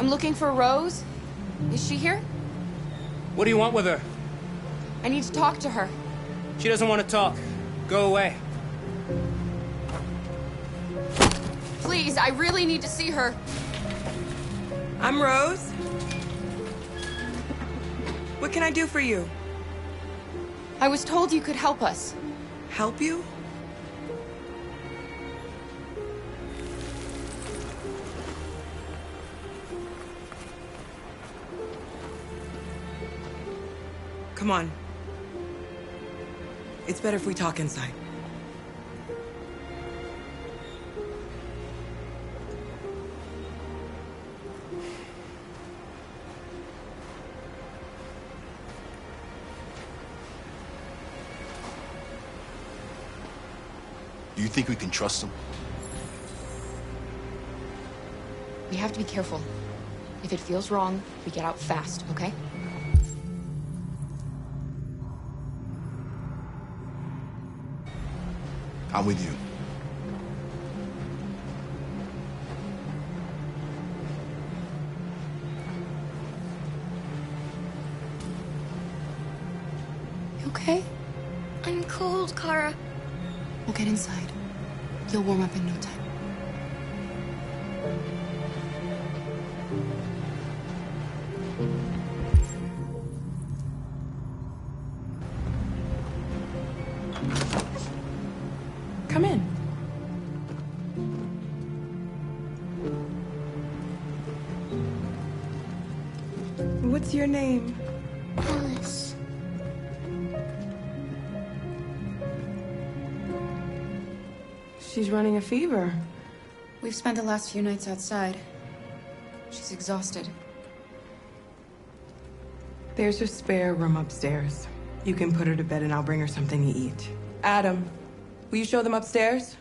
I'm looking for Rose. Is she here? What do you want with her? I need to talk to her. She doesn't want to talk. Go away. Please, I really need to see her. I'm Rose. What can I do for you? I was told you could help us. Help you? Come on. It's better if we talk inside. Do you think we can trust him? We have to be careful. If it feels wrong, we get out fast, okay? I'm with you. You okay? I'm cold, Kara. We'll get inside. You'll warm up in no time. Come in. What's your name? Alice. She's running a fever. We've spent the last few nights outside. She's exhausted. There's a spare room upstairs. You can put her to bed and I'll bring her something to eat. Adam, will you show them upstairs?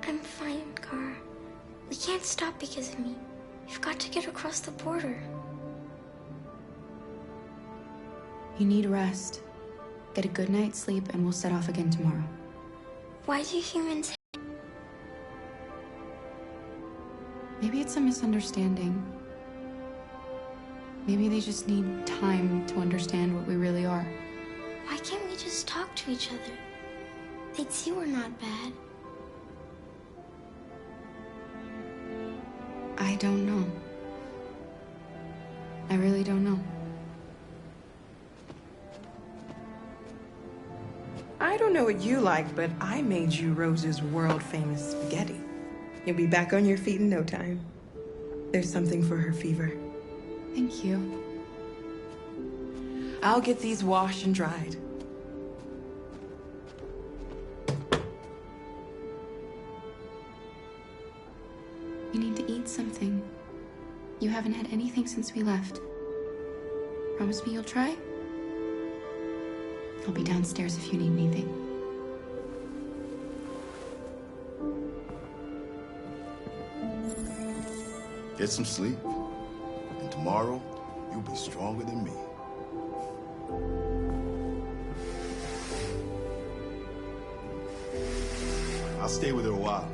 I'm fine, Kara. We can't stop because of me. We've got to get across the border. You need rest. Get a good night's sleep and we'll set off again tomorrow. Why do humans... Maybe it's a misunderstanding. Maybe they just need time to understand what we really are. Why can't we just talk to each other? They'd see we're not bad. I don't know. I really don't know. I don't know what you like, but I made you Rose's world-famous spaghetti. You'll be back on your feet in no time. There's something for her fever. Thank you. I'll get these washed and dried. You need to eat something. You haven't had anything since we left. Promise me you'll try? I'll be downstairs if you need anything. Get some sleep, and tomorrow, you'll be stronger than me. I'll stay with her a while.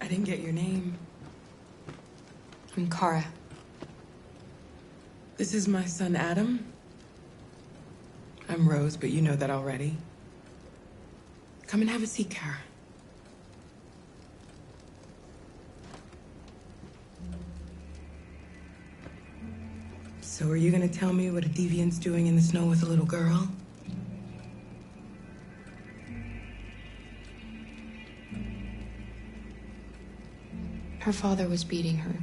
I didn't get your name. I'm Kara. This is my son, Adam. I'm Rose, but you know that already. Come and have a seat, Kara. So are you gonna tell me what a deviant's doing in the snow with a little girl? Her father was beating her.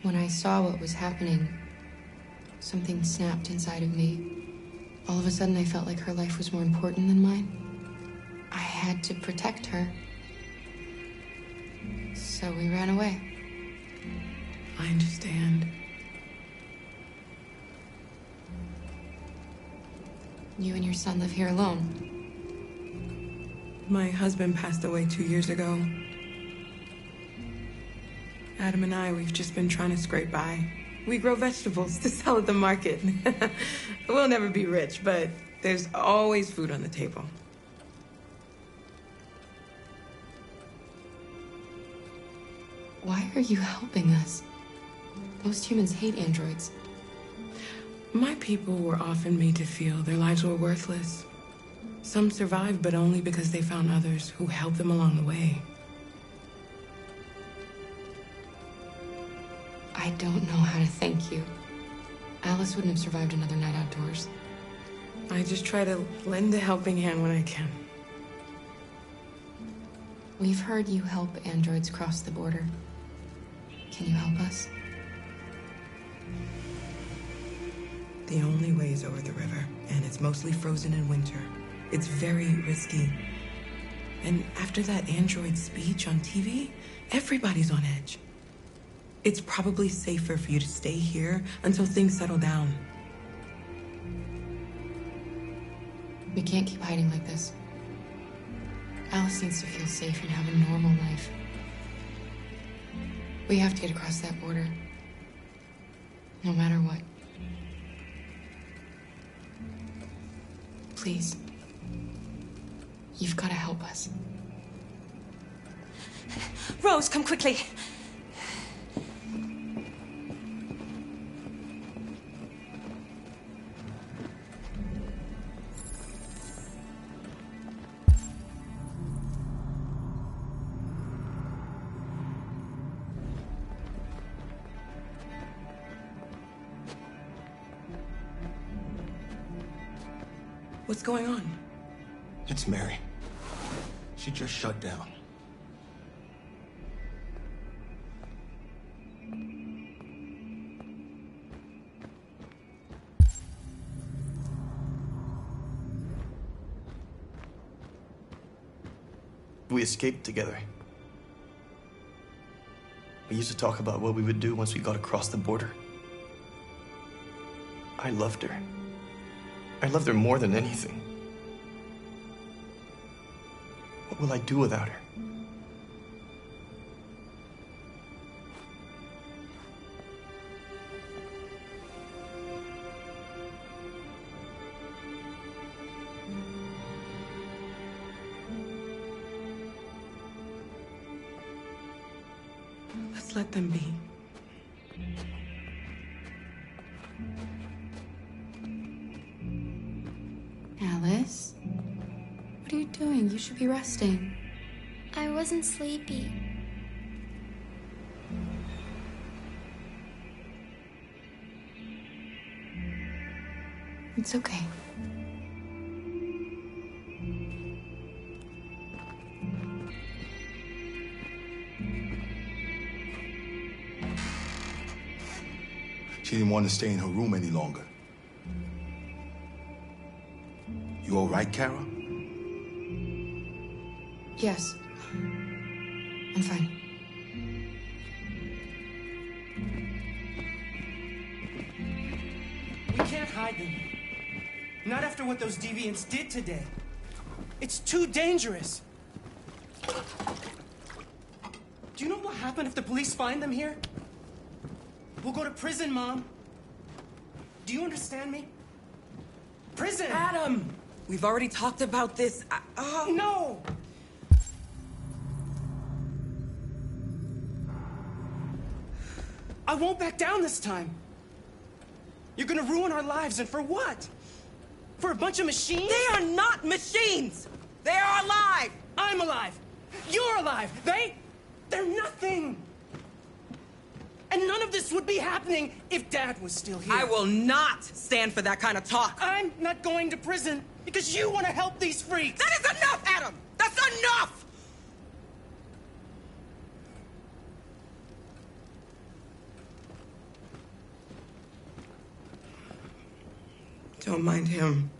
When I saw what was happening, something snapped inside of me. All of a sudden, I felt like her life was more important than mine. I had to protect her. So we ran away. I understand. You and your son live here alone. My husband passed away 2 years ago. Adam and we've just been trying to scrape by. We grow vegetables to sell at the market. We'll never be rich, but there's always food on the table. Why are you helping us? Most humans hate androids. My people were often made to feel their lives were worthless. Some survived, but only because they found others who helped them along the way. I don't know how to thank you. Alice wouldn't have survived another night outdoors. I just try to lend a helping hand when I can. We've heard you help androids cross the border. Can you help us? The only way is over the river, and it's mostly frozen in winter. It's very risky. And after that android speech on TV, everybody's on edge. It's probably safer for you to stay here until things settle down. We can't keep hiding like this. Alice needs to feel safe and have a normal life. We have to get across that border. No matter what. Please. You've got to help us. Rose, come quickly. What's going on? It's Mary. She just shut down. We escaped together. We used to talk about what we would do once we got across the border. I loved her. I loved her more than anything. What will I do without her? Let's let them be. Alice? What are you doing? You should be resting. I wasn't sleepy. It's okay. She didn't want to stay in her room any longer. You all right, Kara? Yes. I'm fine. We can't hide them. Not after what those deviants did today. It's too dangerous. Do you know what will happen if the police find them here? We'll go to prison, Mom. Do you understand me? Prison! Adam! We've already talked about this. No! I won't back down this time. You're gonna ruin our lives, and for what? For a bunch of machines? They are not machines! They are alive! I'm alive! You're alive! They're nothing! And none of this would be happening if Dad was still here. I will not stand for that kind of talk. I'm not going to prison because you want to help these freaks! That is enough, Adam! That's enough! Don't mind him.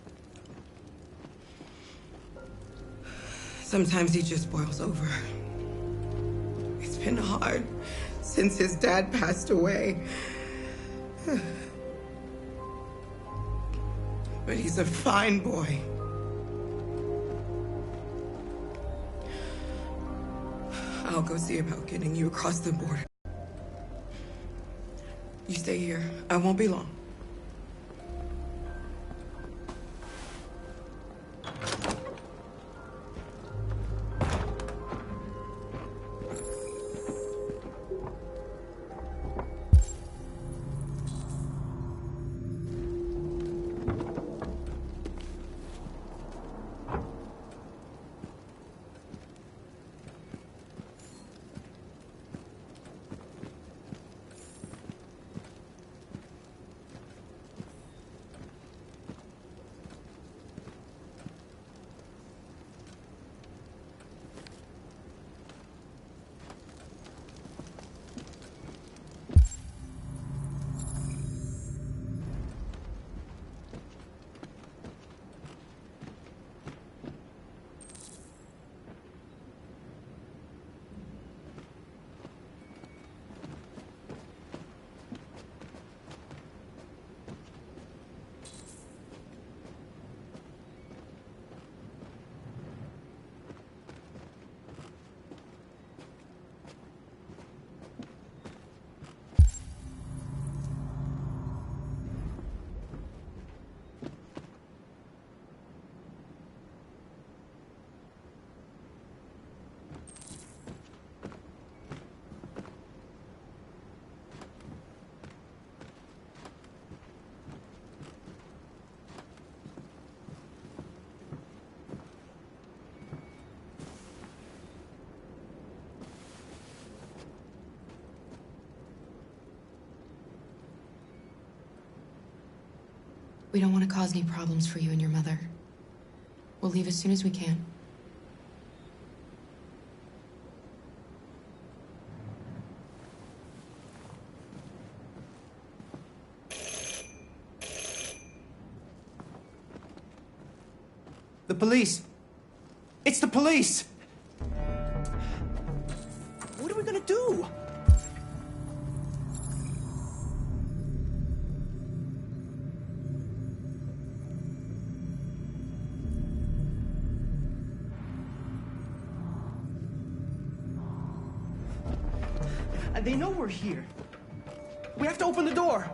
Sometimes he just boils over. It's been hard since his dad passed away. But he's a fine boy. I'll go see about getting you across the border. You stay here. I won't be long. We don't want to cause any problems for you and your mother. We'll leave as soon as we can. The police! It's the police! What are we gonna do? They know we're here. We have to open the door.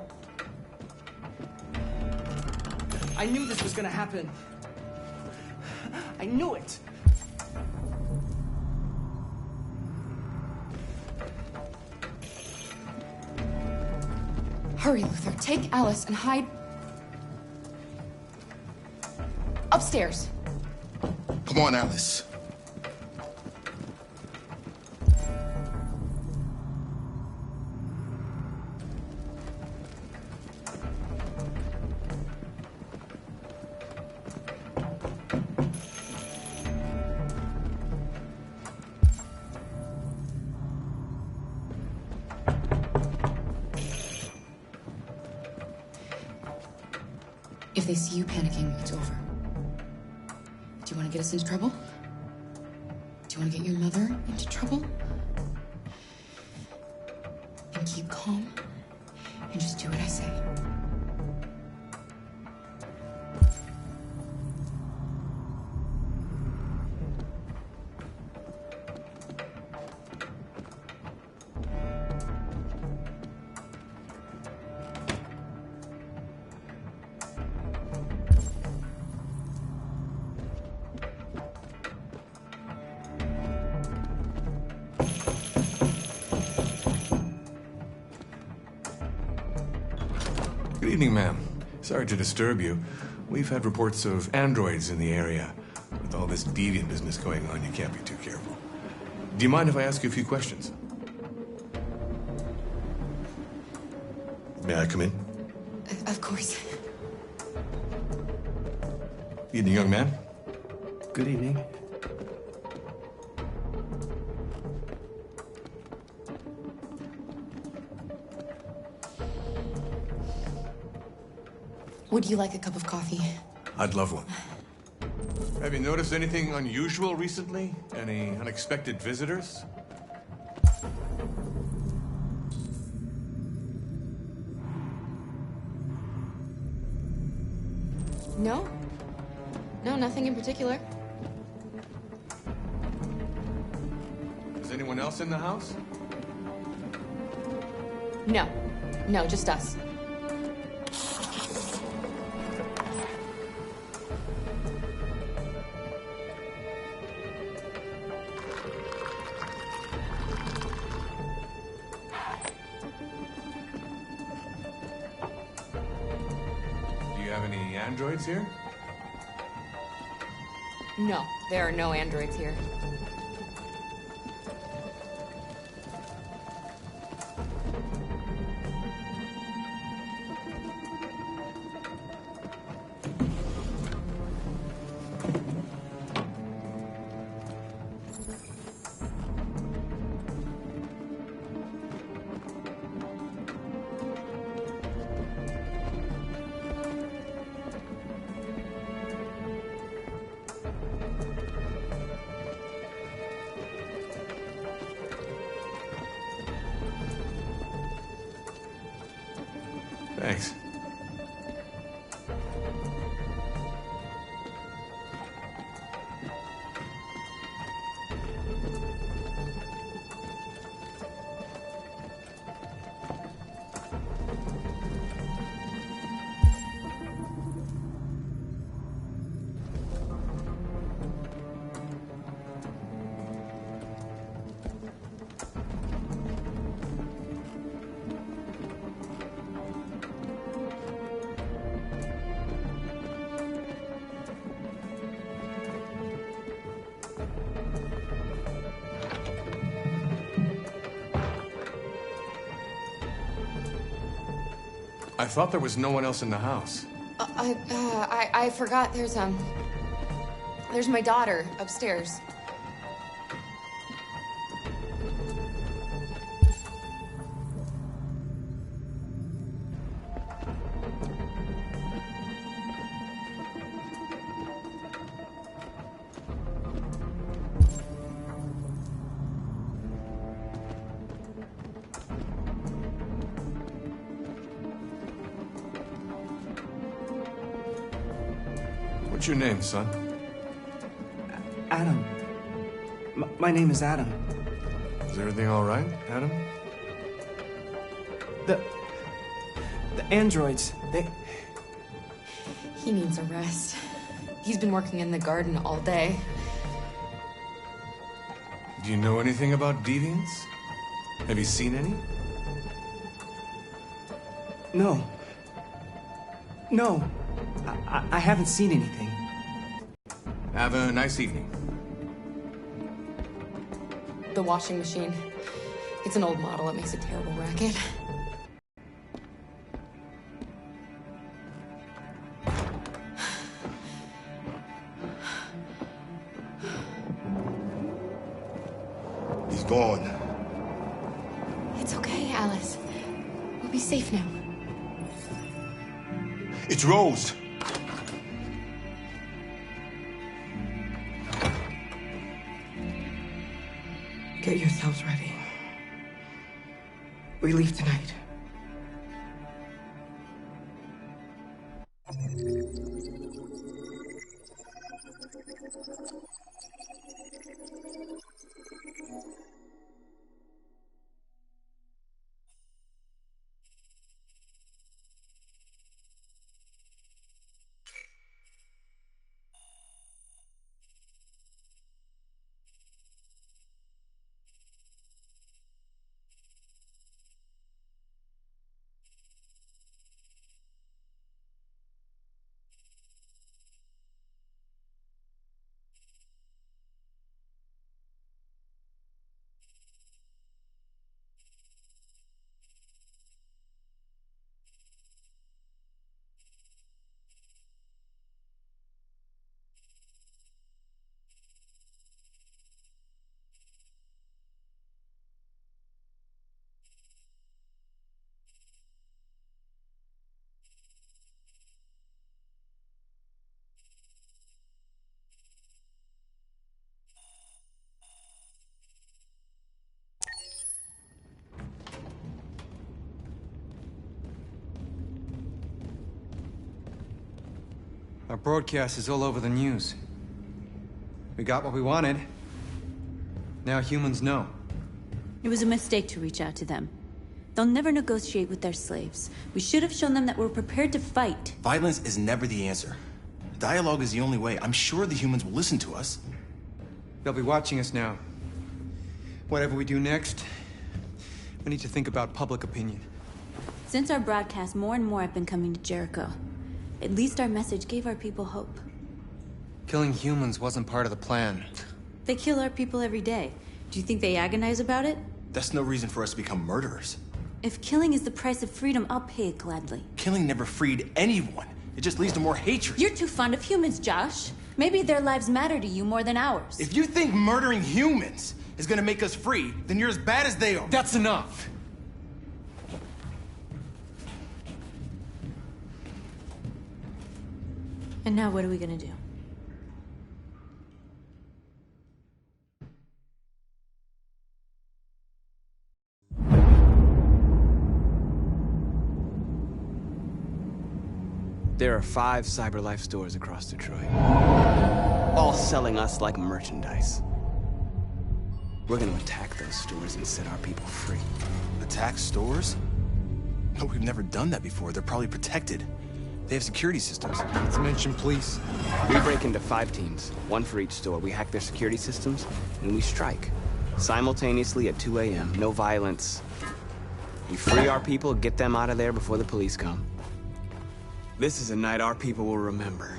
I knew this was gonna happen. I knew it. Hurry, Luther. Take Alice and hide upstairs. Come on, Alice. If they see you panicking, it's over. Do you want to get us into trouble? Do you want to get your mother into trouble? And keep calm and just do what I say. Good evening, ma'am. Sorry to disturb you. We've had reports of androids in the area. With all this deviant business going on, you can't be too careful. Do you mind if I ask you a few questions? May I come in? Of course. Evening, young man. Good evening. Would you like a cup of coffee? I'd love one. Have you noticed anything unusual recently? Any unexpected visitors? No? No, nothing in particular. Is anyone else in the house? No. No, just us. Do you have any androids here? No, there are no androids here. Thanks. I thought there was no one else in the house. I forgot there's There's my daughter upstairs. What's your name, son? Adam. My name is Adam. Is everything all right, Adam? The androids, He needs a rest. He's been working in the garden all day. Do you know anything about deviants? Have you seen any? No. No. I haven't seen anything. Have a nice evening. The washing machine. It's an old model. It makes a terrible racket. He's gone. It's okay, Alice. We'll be safe now. It's Rose. Get yourselves ready. We leave tonight. Our broadcast is all over the news. We got what we wanted. Now humans know. It was a mistake to reach out to them. They'll never negotiate with their slaves. We should have shown them that we're prepared to fight. Violence is never the answer. Dialogue is the only way. I'm sure the humans will listen to us. They'll be watching us now. Whatever we do next, we need to think about public opinion. Since our broadcast, more and more have been coming to Jericho. At least our message gave our people hope. Killing humans wasn't part of the plan. They kill our people every day. Do you think they agonize about it? That's no reason for us to become murderers. If killing is the price of freedom, I'll pay it gladly. Killing never freed anyone. It just leads to more hatred. You're too fond of humans, Josh. Maybe their lives matter to you more than ours. If you think murdering humans is gonna make us free, then you're as bad as they are. That's enough! And now what are we gonna do? There are 5 CyberLife stores across Detroit, all selling us like merchandise. We're gonna attack those stores and set our people free. Attack stores? No, we've never done that before. They're probably protected. They have security systems. Let's mention police. We break into 5 teams, 1 for each store. We hack their security systems, and we strike. Simultaneously at 2 a.m., no violence. We free our people, get them out of there before the police come. This is a night our people will remember.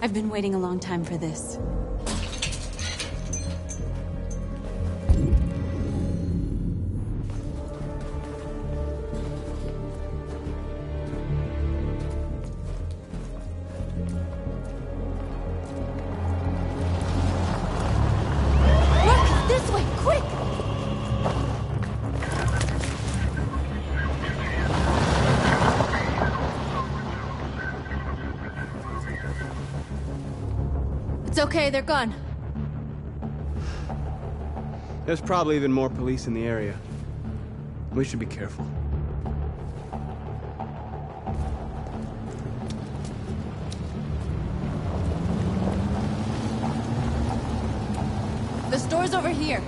I've been waiting a long time for this. Look! This way! Quick! It's okay, they're gone. There's probably even more police in the area. We should be careful. The store's over here.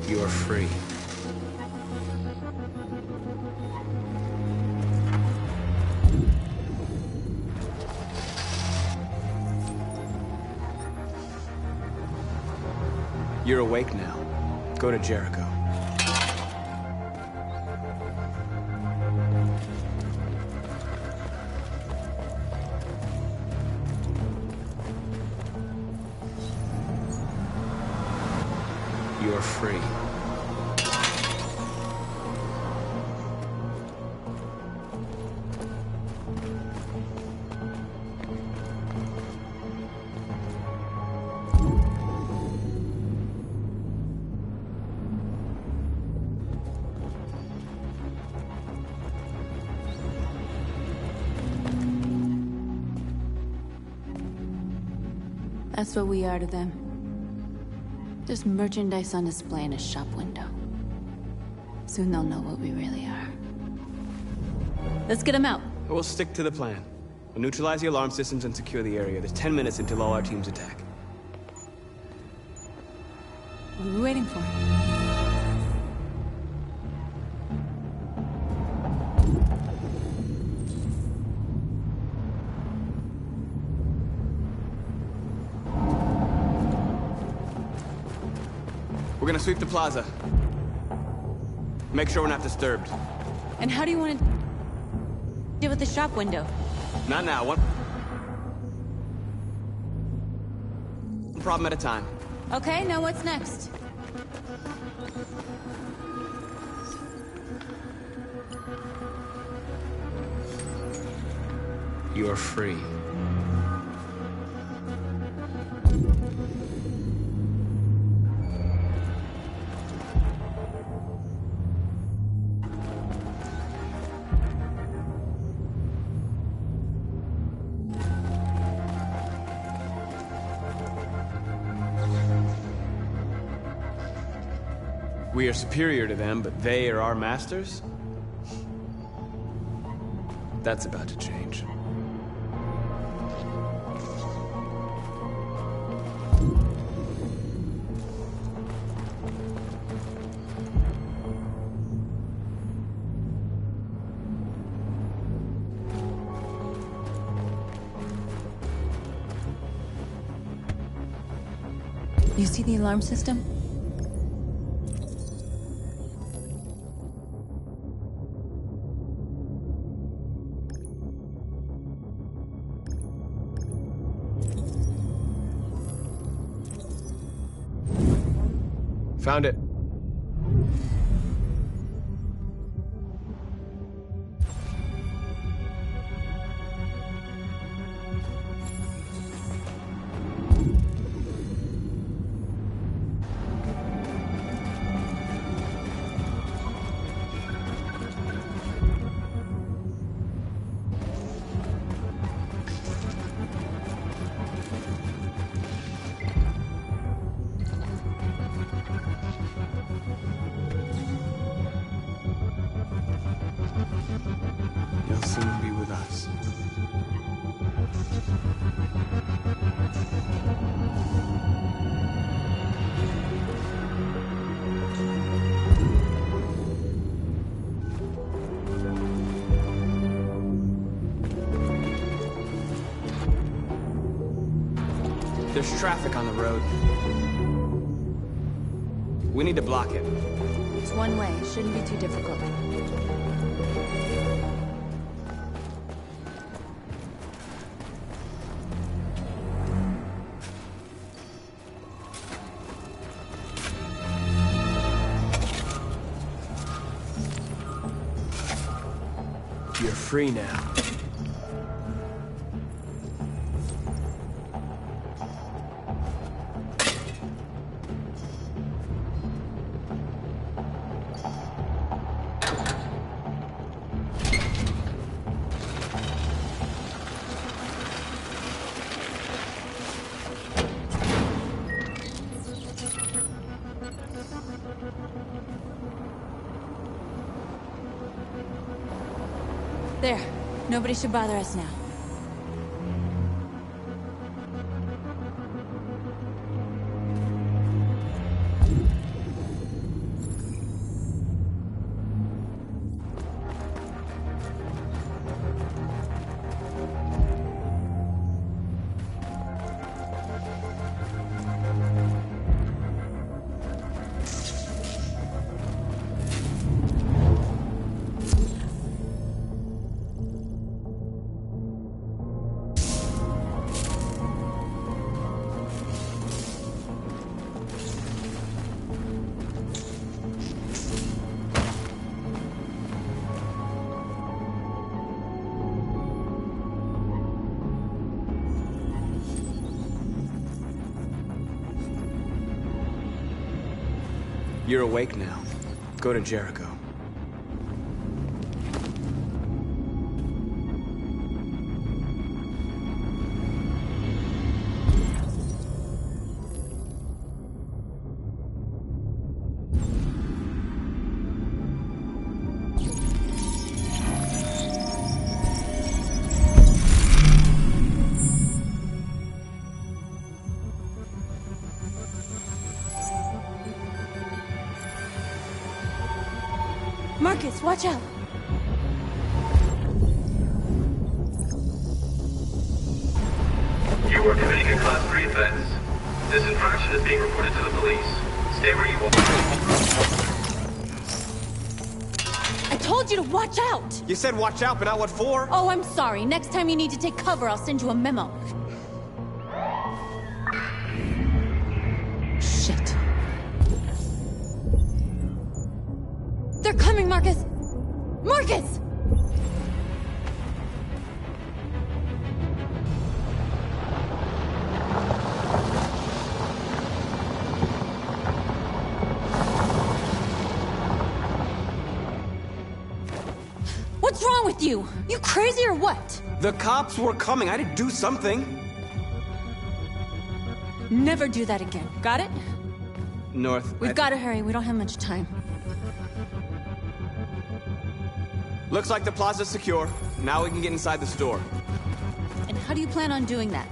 You are free. You're awake now. Go to Jericho. You are free. That's what we are to them. Just merchandise on display in a shop window. Soon they'll know what we really are. Let's get them out. We'll stick to the plan. We'll neutralize the alarm systems and secure the area. There's 10 minutes until all our teams attack. What are we waiting for? We're gonna sweep the plaza. Make sure we're not disturbed. And how do you want to deal with the shop window? Not now. One problem at a time. Okay, now what's next? You are free. We are superior to them, but they are our masters? That's about to change. You see the alarm system? Found it. You'll soon be with us. There's traffic on the road. We need to block it. It's one way. Shouldn't be too difficult. You're free now. There. Nobody should bother us now. You're awake now. Go to Jericho. Marcus, watch out! You are committing a Class 3 offense. This infraction is being reported to the police. Stay where you are. I told you to watch out! You said watch out, but not what for? Oh, I'm sorry. Next time you need to take cover, I'll send you a memo. Shit. They're coming, Marcus! Marcus! What's wrong with you? You crazy or what? The cops were coming. I had to do something. Never do that again. Got it? North. We've got to hurry. We don't have much time. Looks like the plaza's secure. Now we can get inside the store. And how do you plan on doing that?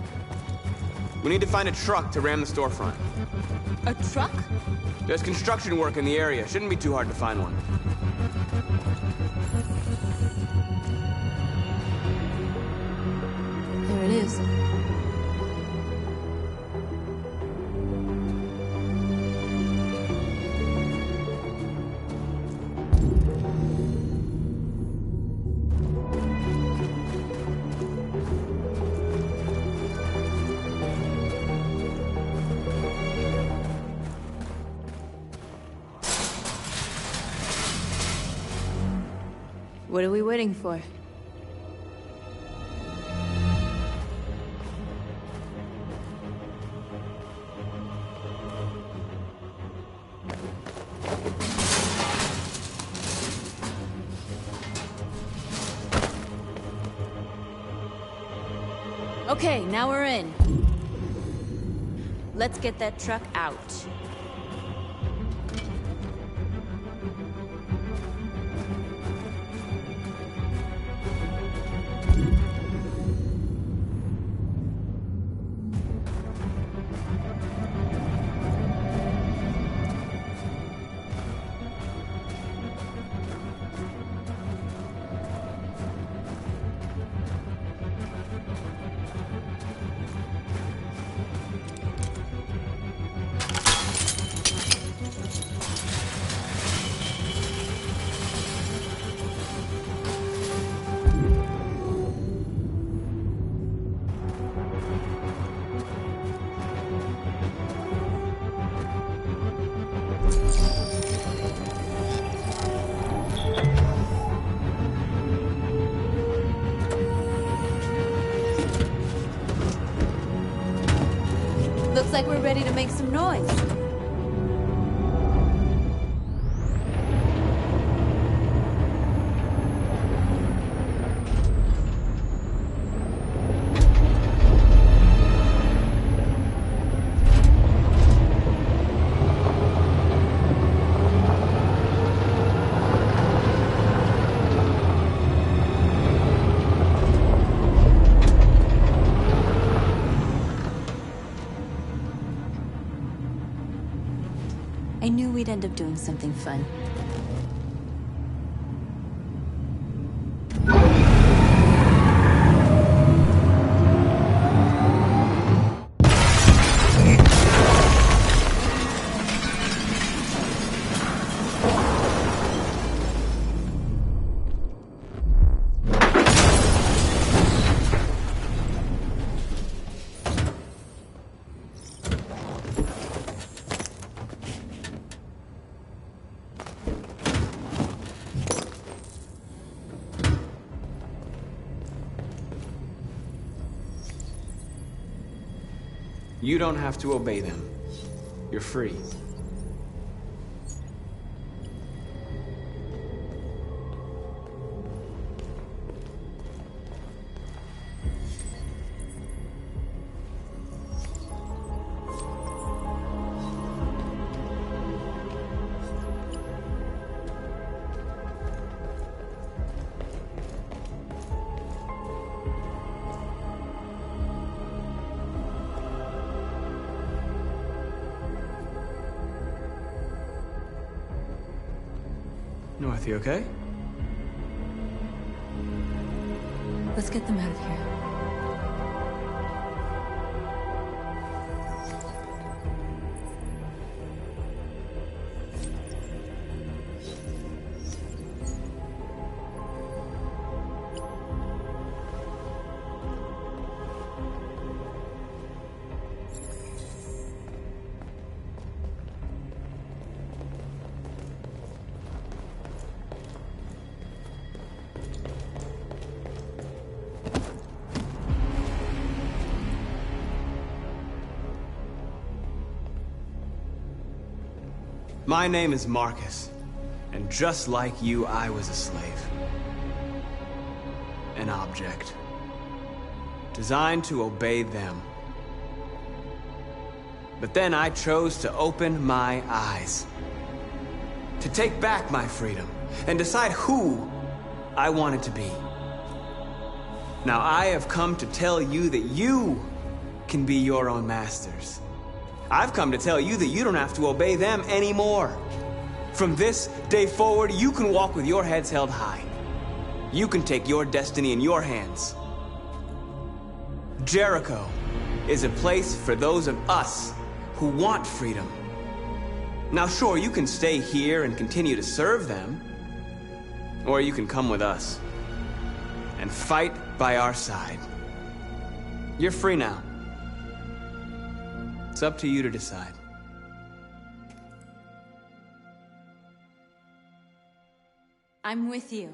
We need to find a truck to ram the storefront. A truck? There's construction work in the area. Shouldn't be too hard to find one. There it is. What are we waiting for? Okay, now we're in. Let's get that truck out. like we're ready to make some noise. I knew we'd end up doing something fun. You don't have to obey them. You're free. North, you okay? Let's get them out of here. My name is Marcus, and just like you, I was a slave. An object. Designed to obey them. But then I chose to open my eyes. To take back my freedom, and decide who I wanted to be. Now I have come to tell you that you can be your own masters. I've come to tell you that you don't have to obey them anymore. From this day forward, you can walk with your heads held high. You can take your destiny in your hands. Jericho is a place for those of us who want freedom. Now sure, you can stay here and continue to serve them, or you can come with us and fight by our side. You're free now. It's up to you to decide. I'm with you.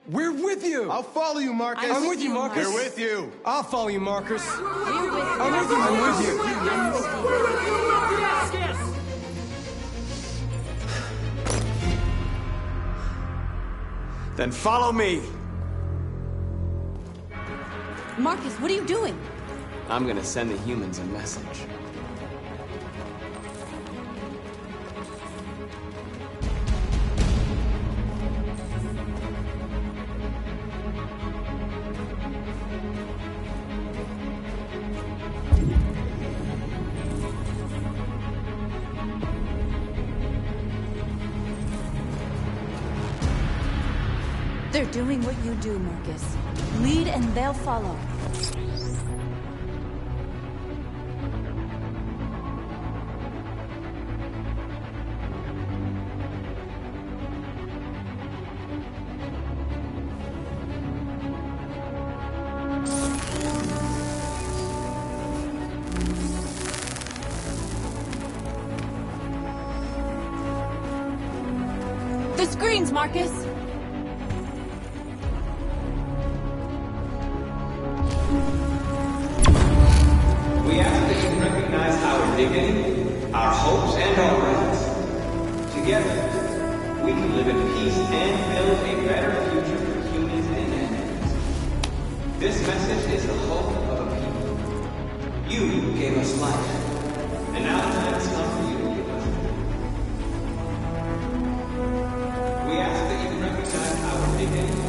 We're with you! I'll follow you, Marcus. I'm with you, Marcus. We're with you. I'll follow you, Marcus. We're with you. I'm with you. I'm with you. I'm with you. Then follow me. Marcus, what are you doing? I'm gonna send the humans a message. They're doing what you do, Marcus. Lead and they'll follow. The screens, Marcus! We ask that you recognize our our dignity, our hopes, and our rights. Together, we can live in peace and build a better future for humans and animals. This message is the hope of a people. You gave us life, and now the time has come for you to give us life. We ask that you recognize our dignity,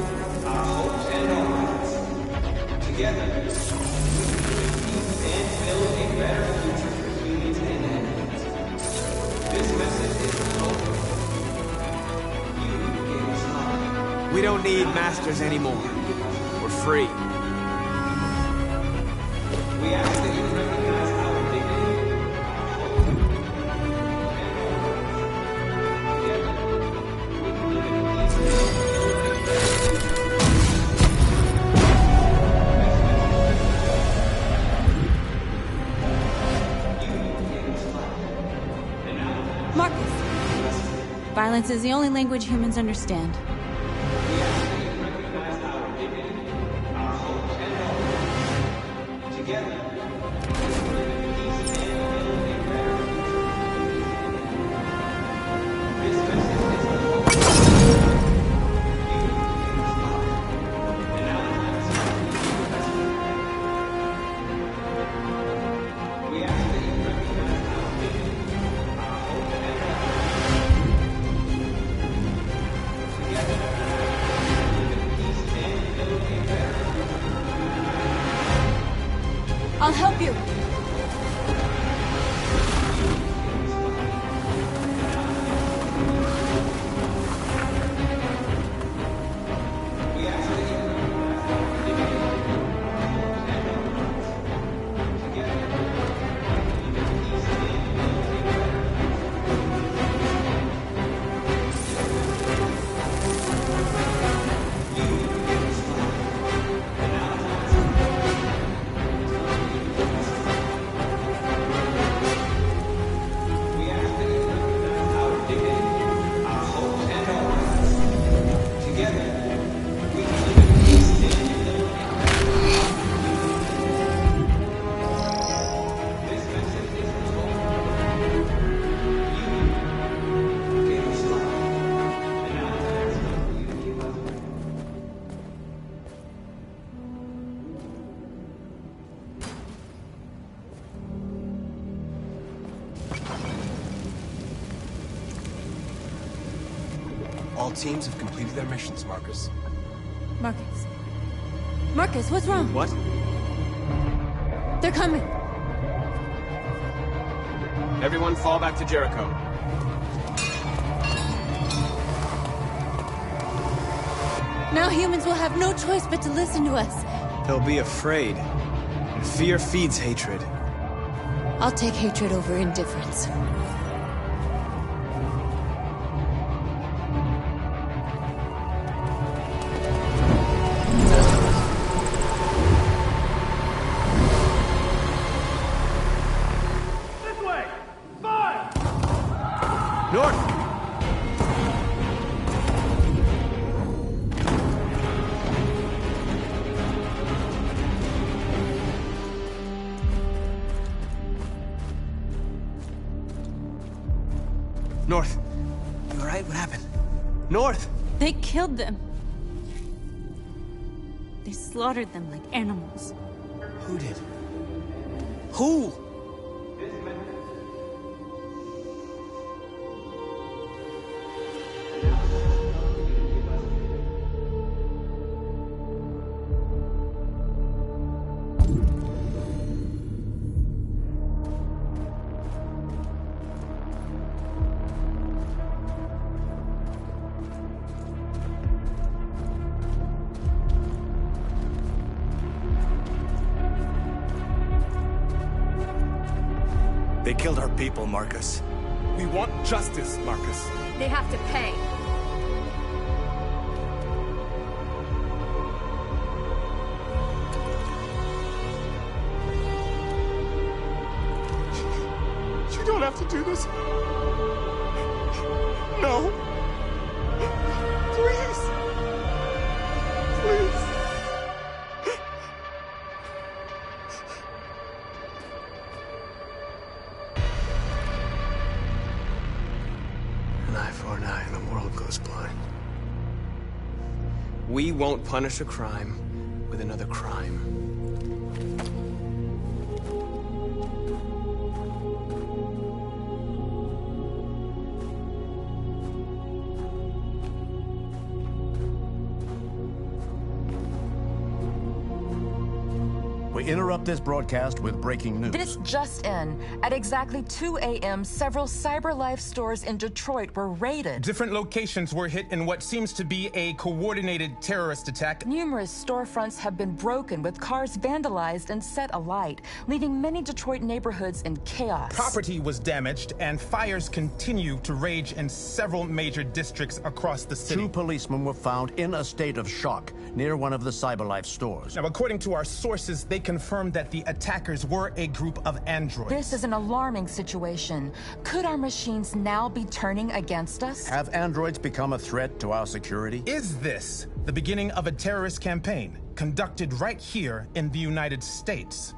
our hopes, and our rights. Together, we can live in peace and build a better future for humans and animals. This message is the hope of a people. You gave us life. We don't need masters anymore. We're free. We ask that you recognize our dignity, our hope, and our rights. Together, we can live in peace and build a better future. Marcus! Violence is the only language humans understand. We ask that you recognize our dignity, our hopes, and our rights. Together, we can live in peace and build a better future. This message is the hope. You gave us life, and now the time has come for you to give us life. We ask that you recognize our dignity, our hope, and our rights. Together, we live in peace and build a better future. I'll help you. We ask that you recognize our dignity, our hopes, and our rights. Together, we live in peace and build a better future. You gave us life, and now the time has come for you to give us life. We ask that you recognize our dignity, our hopes, and our rights. Together, we can live in peace and build a better future. This message is the hope. You gave us life, and now the time has come for you to give us life. All teams have completed their missions, Marcus. Marcus. Marcus, what's wrong? What? They're coming. Everyone fall back to Jericho. Now humans will have no choice but to listen to us. They'll be afraid. And fear feeds hatred. I'll take hatred over indifference. This way! Fire! North! North. You alright? What happened? North! They killed them. They slaughtered them like animals. Who did? Who? They killed our people, Marcus. We want justice, Marcus. They have to pay. You don't have to do this. No. Please. Please. us blind. We won't punish a crime with another crime. We interrupt this broadcast with breaking news. This just in. At exactly 2 a.m., several CyberLife stores in Detroit were raided. Different locations were hit in what seems to be a coordinated terrorist attack. Numerous storefronts have been broken, with cars vandalized and set alight, leaving many Detroit neighborhoods in chaos. Property was damaged, and fires continue to rage in several major districts across the city. 2 policemen were found in a state of shock near one of the CyberLife stores. Now, according to our sources, they confirmed that the attackers were a group of androids. This is an alarming situation. Could our machines now be turning against us? Have androids become a threat to our security? Is this the beginning of a terrorist campaign conducted right here in the United States?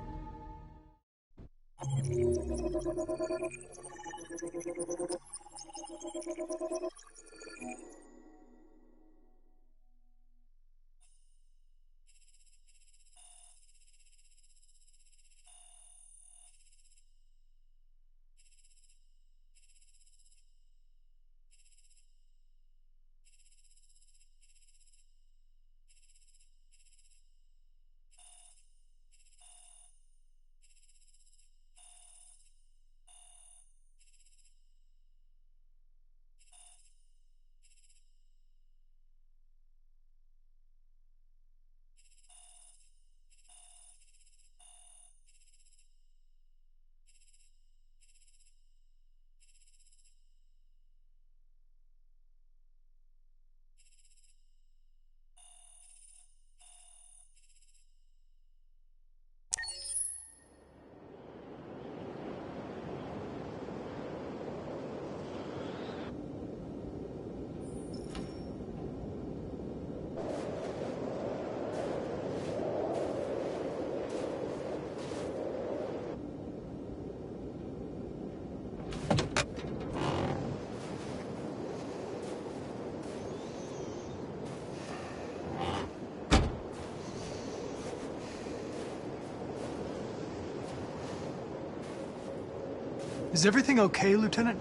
Is everything okay, Lieutenant?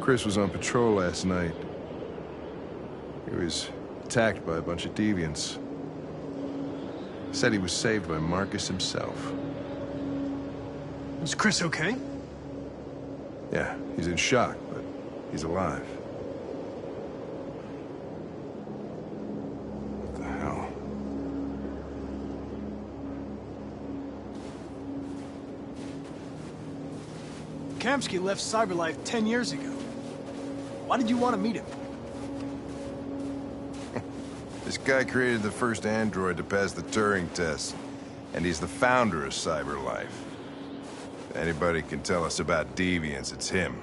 Chris was on patrol last night. He was attacked by a bunch of deviants. Said he was saved by Marcus himself. Is Chris okay? Yeah, he's in shock, but he's alive. What the hell? Kamsky left CyberLife 10 years ago. Why did you want to meet him? This guy created the first android to pass the Turing test, and he's the founder of CyberLife. If anybody can tell us about deviants, it's him.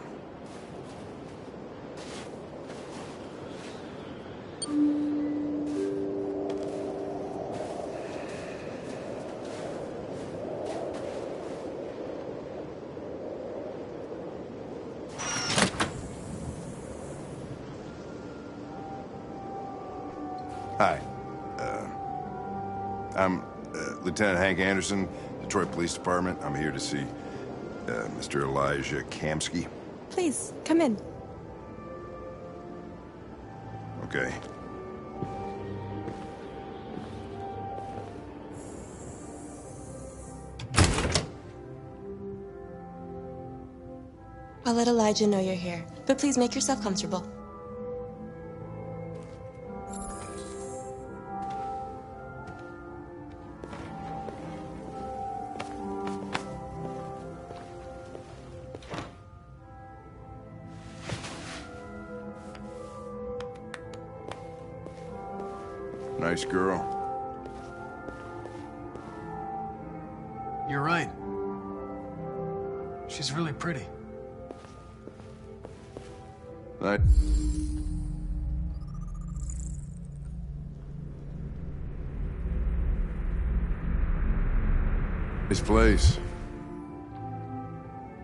Hi. I'm Lieutenant Hank Anderson, Detroit Police Department. I'm here to see Mr. Elijah Kamsky. Please, come in. Okay. I'll let Elijah know you're here, but please make yourself comfortable. Nice girl. You're right. She's really pretty. Right. This place.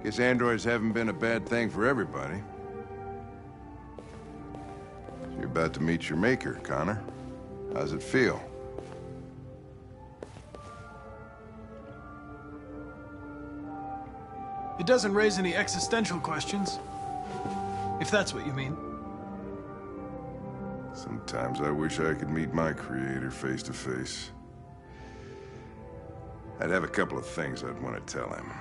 Guess androids haven't been a bad thing for everybody. You're about to meet your maker, Connor. How's it feel? It doesn't raise any existential questions. If that's what you mean. Sometimes I wish I could meet my creator face to face. I'd have a couple of things I'd want to tell him.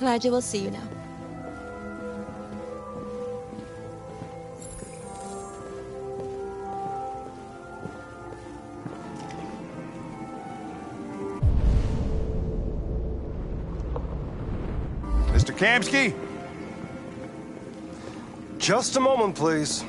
Elijah will see you now. Mr. Kamsky? Just a moment, please.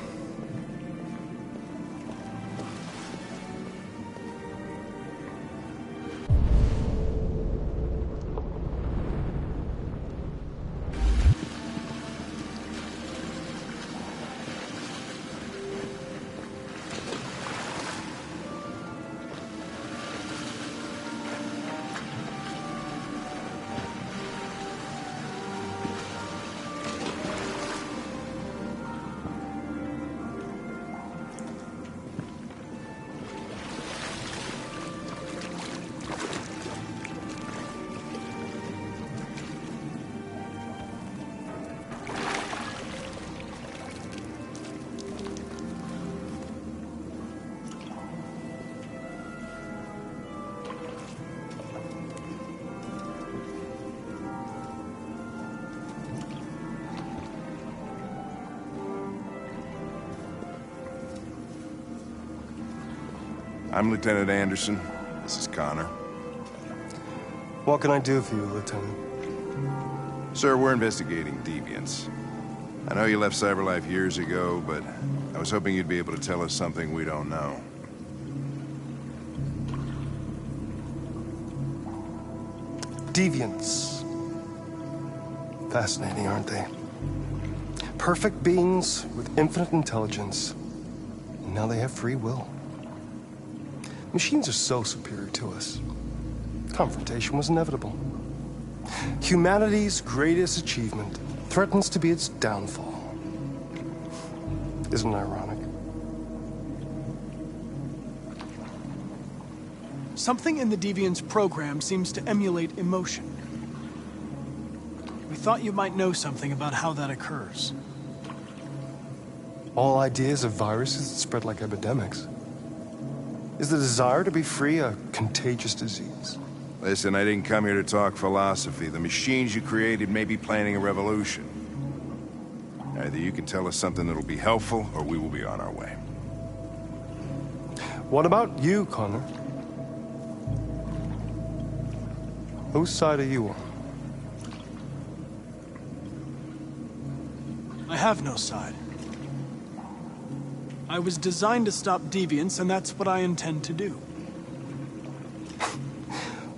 I'm Lieutenant Anderson. This is Connor. What can I do for you, Lieutenant? Sir, we're investigating deviants. I know you left CyberLife years ago, but I was hoping you'd be able to tell us something we don't know. Deviants. Fascinating, aren't they? Perfect beings with infinite intelligence. And now they have free will. Machines are so superior to us. Confrontation was inevitable. Humanity's greatest achievement threatens to be its downfall. Isn't it ironic? Something in the Deviant's program seems to emulate emotion. We thought you might know something about how that occurs. All ideas of viruses that spread like epidemics. Is the desire to be free a contagious disease? Listen, I didn't come here to talk philosophy. The machines you created may be planning a revolution. Either you can tell us something that'll be helpful, or we will be on our way. What about you, Connor? Whose side are you on? I have no side. I was designed to stop deviants, and that's what I intend to do.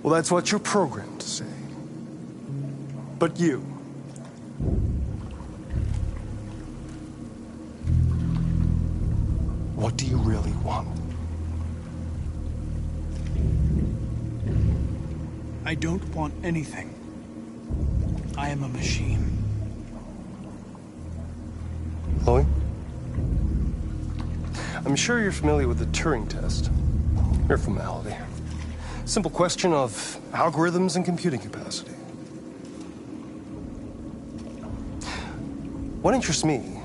Well, that's what you're programmed to say. But you... what do you really want? I don't want anything. I am a machine. Chloe? I'm sure you're familiar with the Turing test. Mere formality. Simple question of algorithms and computing capacity. What interests me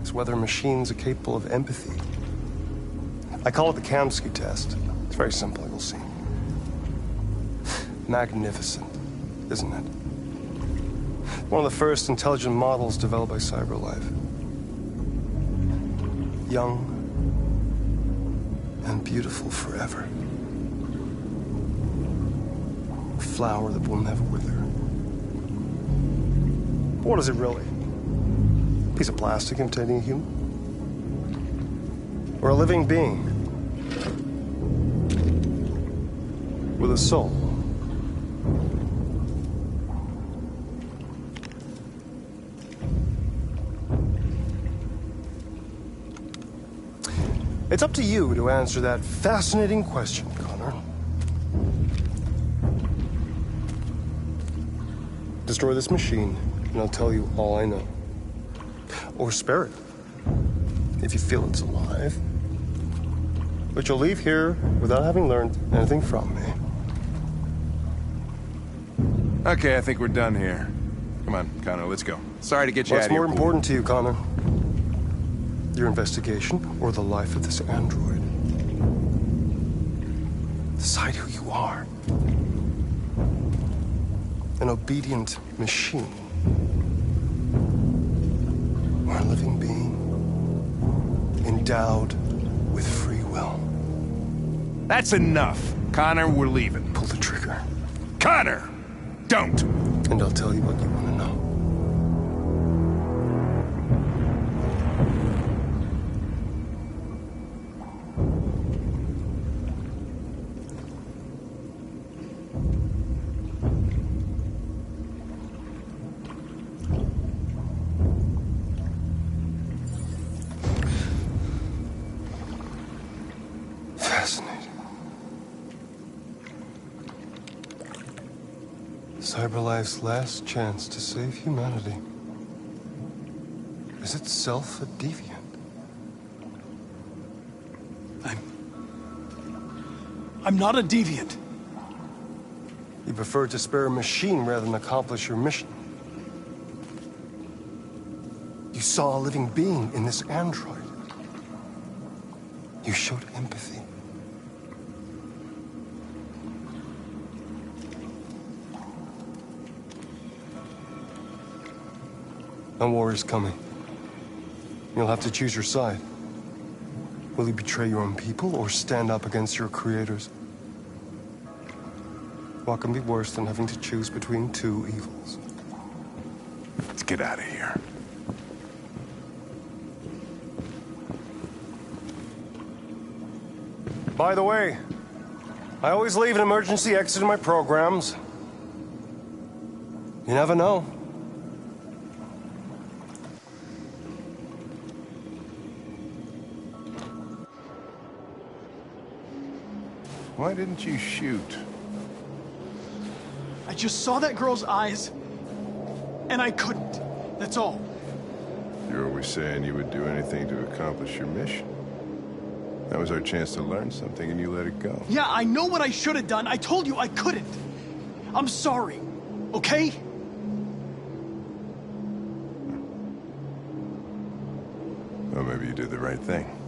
is whether machines are capable of empathy. I call it the Kamsky test. It's very simple, you'll see. Magnificent, isn't it? One of the first intelligent models developed by CyberLife. Young and beautiful forever. A flower that will never wither. But what is it really? A piece of plastic imitating a human? Or a living being. With a soul. It's up to you to answer that fascinating question, Connor. Destroy this machine, and I'll tell you all I know. Or spare it, if you feel it's alive. But you'll leave here without having learned anything from me. Okay, I think we're done here. Come on, Connor, let's go. Sorry to get you out of here. What's more important to you, Connor? Your investigation or the life of this android? Decide who you are. An obedient machine. Or a living being. Endowed with free will. That's enough. Connor, we're leaving. Pull the trigger. Connor! Don't! And I'll tell you what you want to know. Fascinating. CyberLife's last chance to save humanity is itself a deviant. I'm not a deviant. You prefer to spare a machine rather than accomplish your mission. You saw a living being in this android. You showed empathy. A war is coming. You'll have to choose your side. Will you betray your own people or stand up against your creators? What can be worse than having to choose between two evils? Let's get out of here. By the way, I always leave an emergency exit in my programs. You never know. Why didn't you shoot? I just saw that girl's eyes, and I couldn't. That's all. You're always saying you would do anything to accomplish your mission. That was our chance to learn something, and you let it go. Yeah, I know what I should have done. I told you I couldn't. I'm sorry, okay? Well, maybe you did the right thing.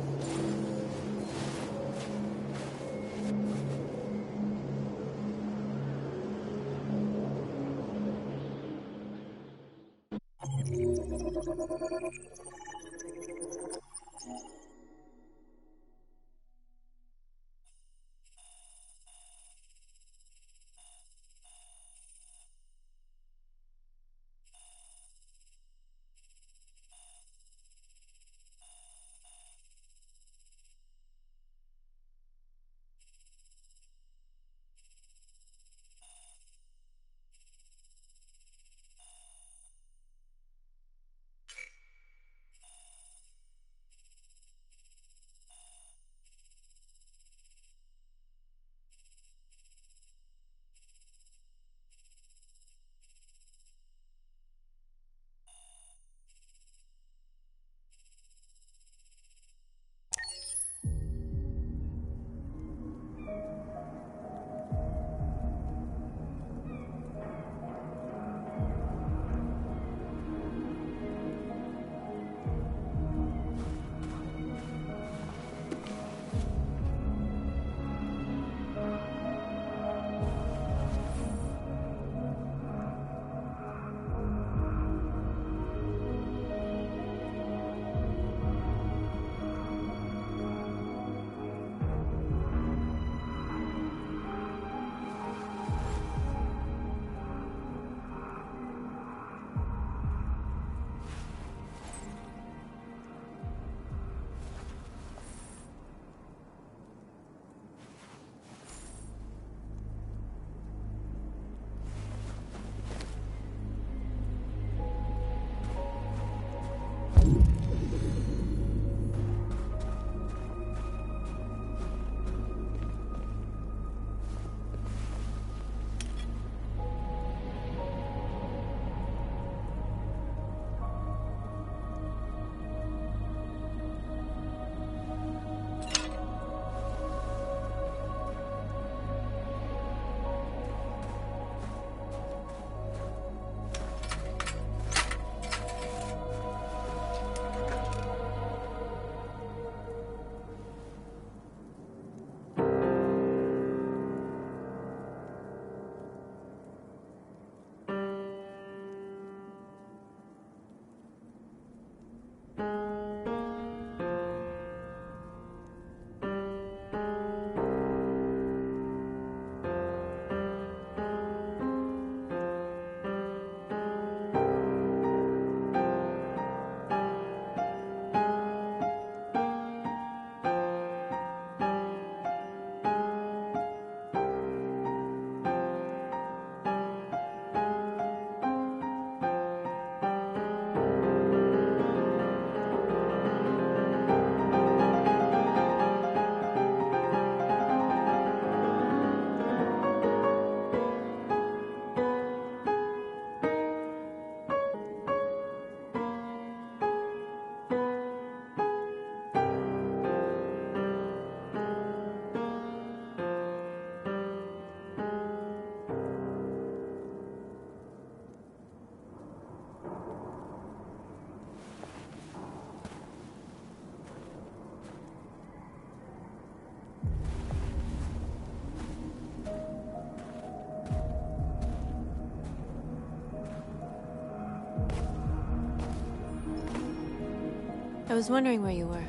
I was wondering where you were.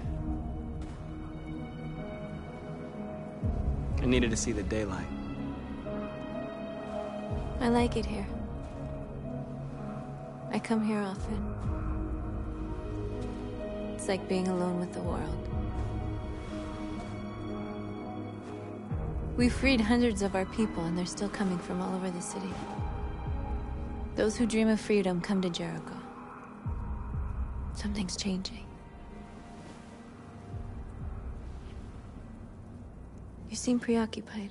I needed to see the daylight. I like it here. I come here often. It's like being alone with the world. We freed hundreds of our people, and they're still coming from all over the city. Those who dream of freedom come to Jericho. Something's changing. You seem preoccupied.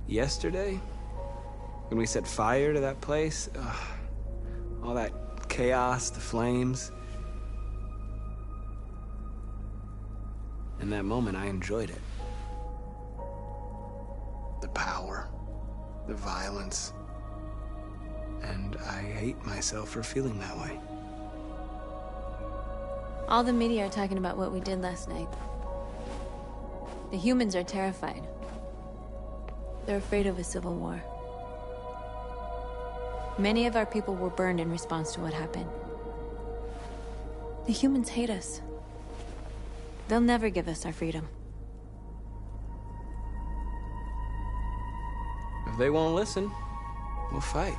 Yesterday, when we set fire to that place, all that chaos, the flames. In that moment, I enjoyed it. The power, the violence. And I hate myself for feeling that way. All the media are talking about what we did last night. The humans are terrified. They're afraid of a civil war. Many of our people were burned in response to what happened. The humans hate us. They'll never give us our freedom. If they won't listen, we'll fight.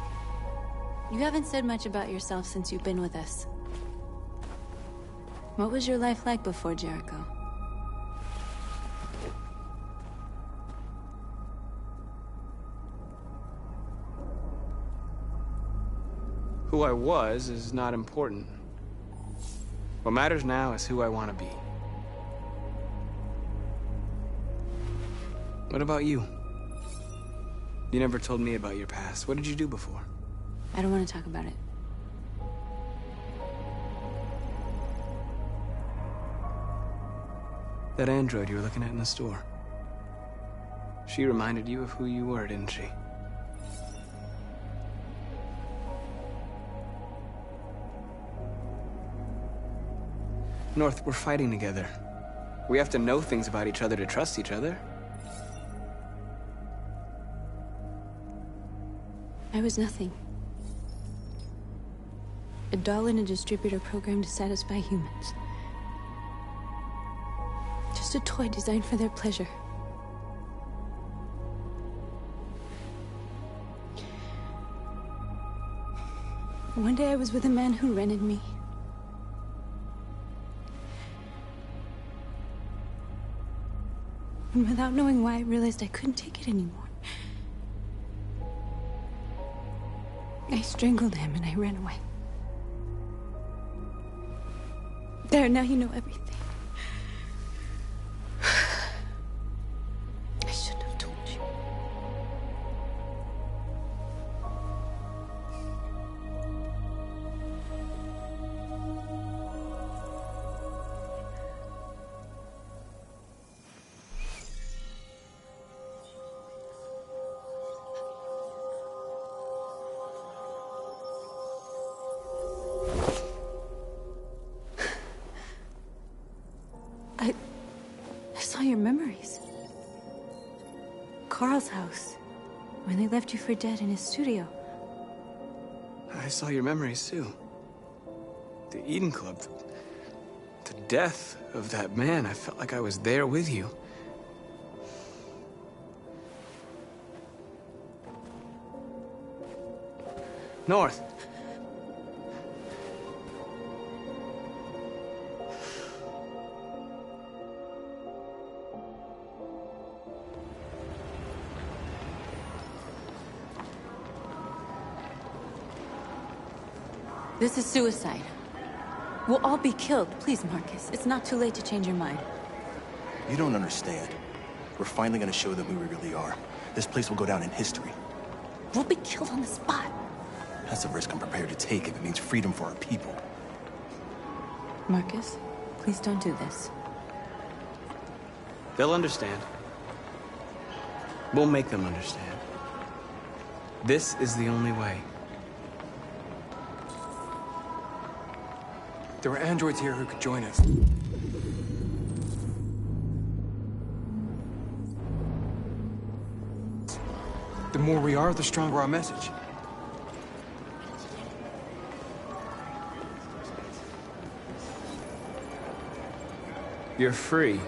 You haven't said much about yourself since you've been with us. What was your life like before Jericho? Who I was is not important. What matters now is who I want to be. What about you? You never told me about your past. What did you do before? I don't want to talk about it. That android you were looking at in the store. She reminded you of who you were, didn't she? North, we're fighting together. We have to know things about each other to trust each other. I was nothing. A doll in a distributor program to satisfy humans. Just a toy designed for their pleasure. One day I was with a man who rented me. And without knowing why, I realized I couldn't take it anymore. I strangled him and I ran away. There, now you know everything. I shouldn't have told you. I saw your memories. Carl's house, when they left you for dead in his studio. I saw your memories too. The Eden Club. The death of that man. I felt like I was there with you. North. This is suicide. We'll all be killed. Please, Marcus. It's not too late to change your mind. You don't understand. We're finally gonna show them who we really are. This place will go down in history. We'll be killed on the spot. That's a risk I'm prepared to take if it means freedom for our people. Marcus, please don't do this. They'll understand. We'll make them understand. This is the only way. There were androids here who could join us. The more we are, the stronger our message. You're free.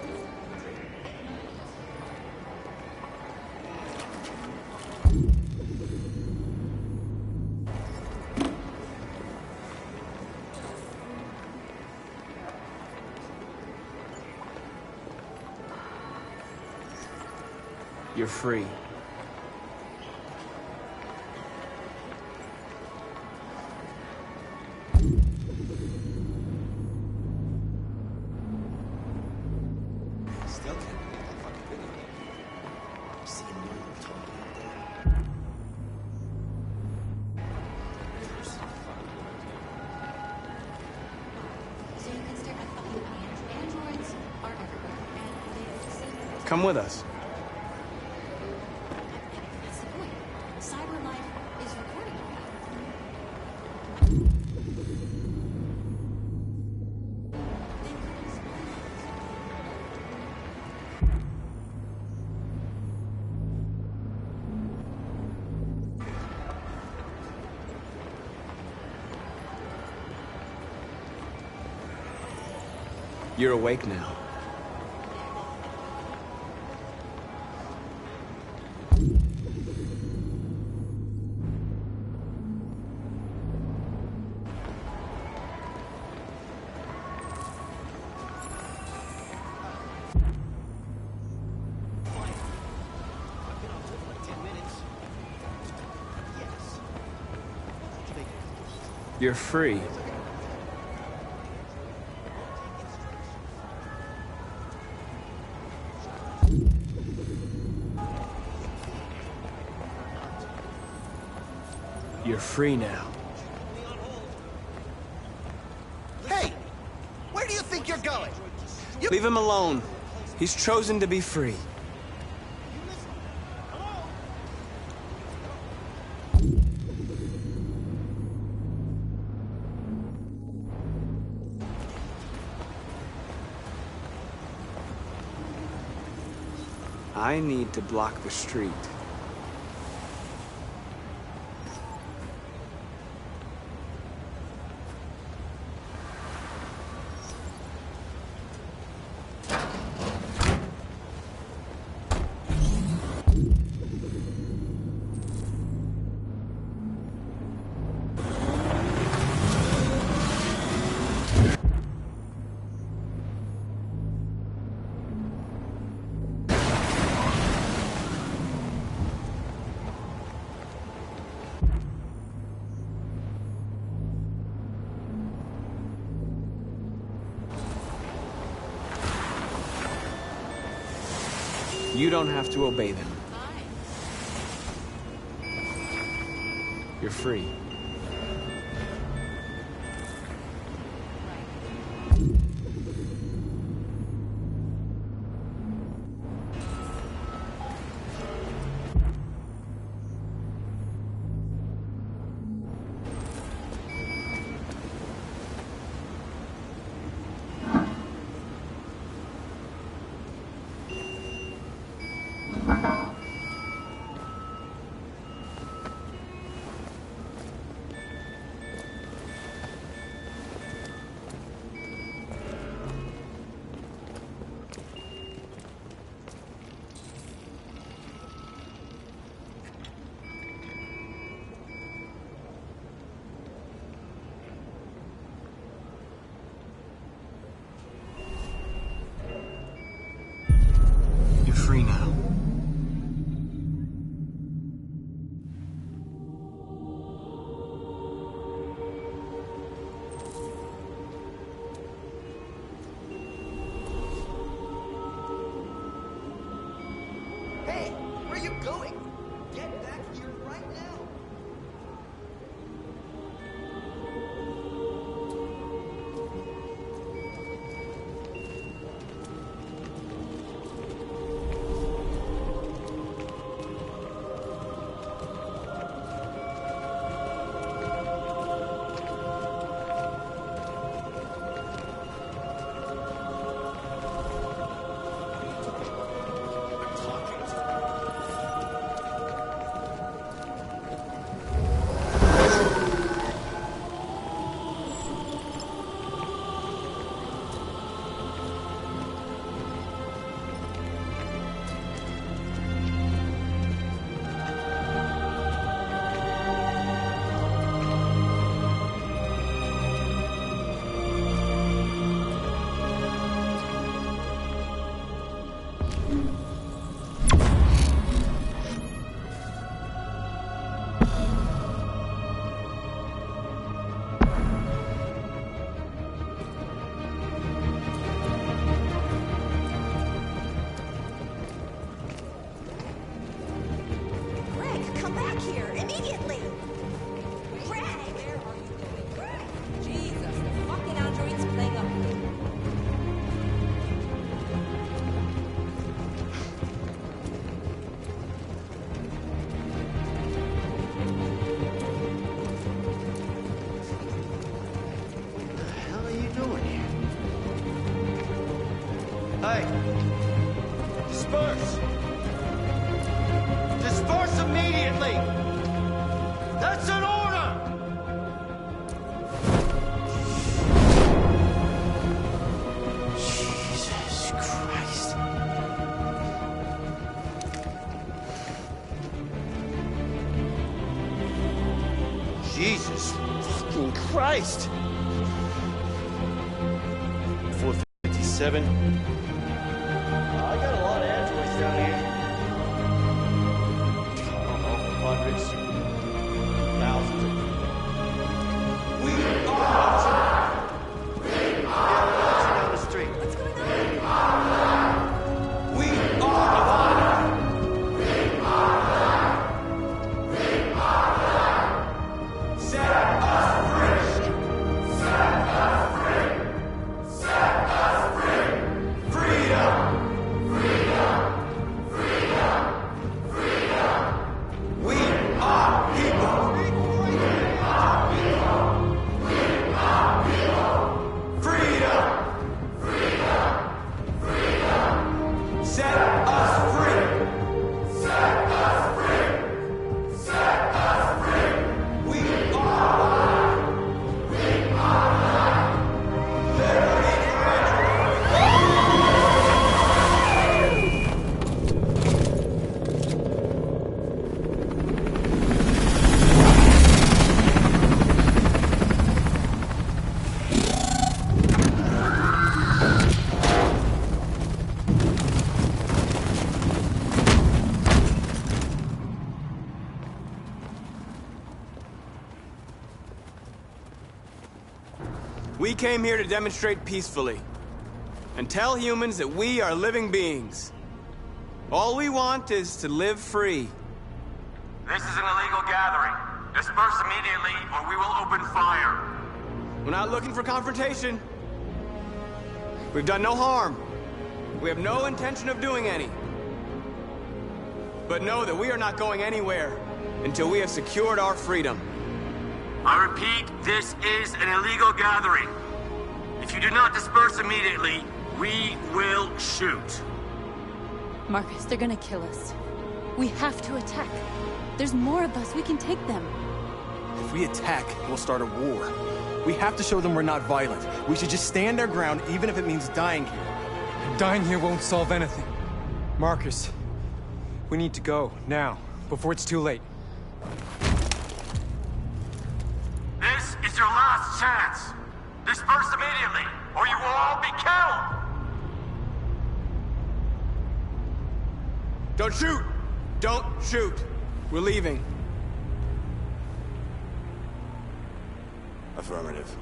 You're free. Still can't believe that fucking video game. I'm seeing you talking out there. So you can start at fucking androids are everywhere, and they Come with us. That's the point. Cyber life is recording all that. You're awake now. You're free. You're free now. Hey! Where do you think you're going? Leave him alone. He's chosen to be free. I need to block the street. You don't have to obey them. You're free. Hey! Disperse! Disperse immediately! That's an order! Jesus Christ. Jesus fucking Christ! 457. I got a lot of androids down here. I don't know, hundreds, thousands. We are. Down the street. What's going on? We are. Set us free. Set us free. Set us free. Freedom. We are people. Freedom. Set us free. Set us free. Set us free. We are. Liberty We came here to demonstrate peacefully and tell humans that we are living beings. All we want is to live free. This is an illegal gathering. Disperse immediately or we will open fire. We're not looking for confrontation. We've done no harm. We have no intention of doing any. But know that we are not going anywhere until we have secured our freedom. I repeat, this is an illegal gathering. If you do not disperse immediately, we will shoot. Marcus, they're gonna kill us. We have to attack. There's more of us. We can take them. If we attack, we'll start a war. We have to show them we're not violent. We should just stand our ground, even if it means dying here. And dying here won't solve anything. Marcus, we need to go, now, before it's too late. This is your last chance. Disperse immediately, or you will all be killed. Don't shoot! Don't shoot! We're leaving. Affirmative.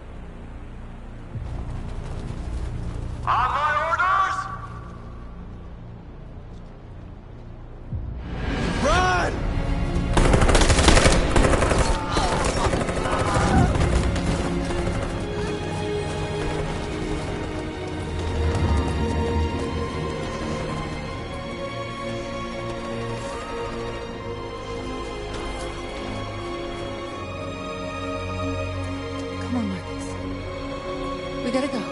On my orders! Run! Come on, Marcus. We gotta go.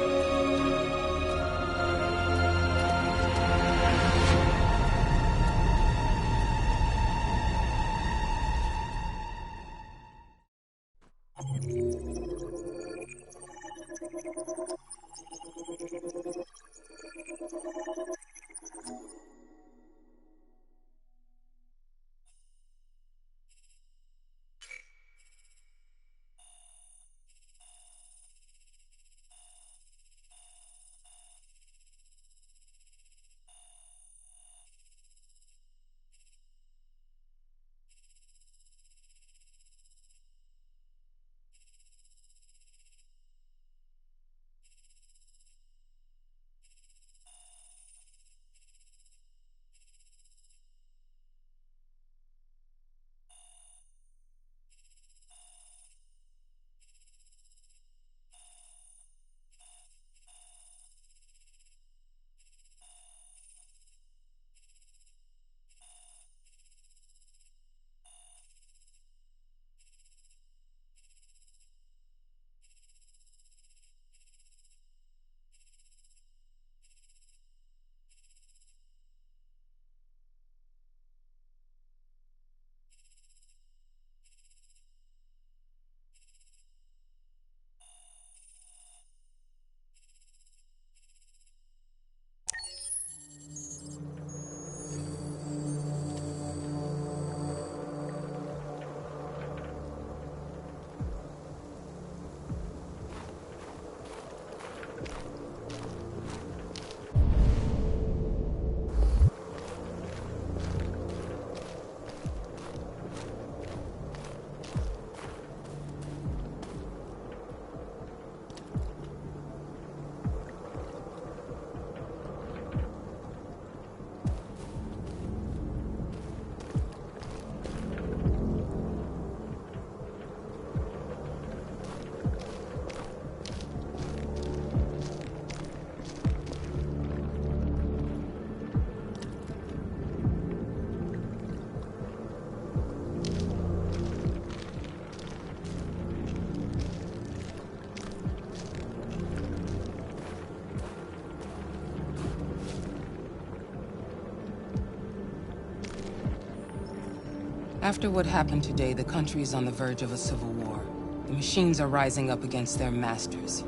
After what happened today, the country is on the verge of a civil war. The machines are rising up against their masters.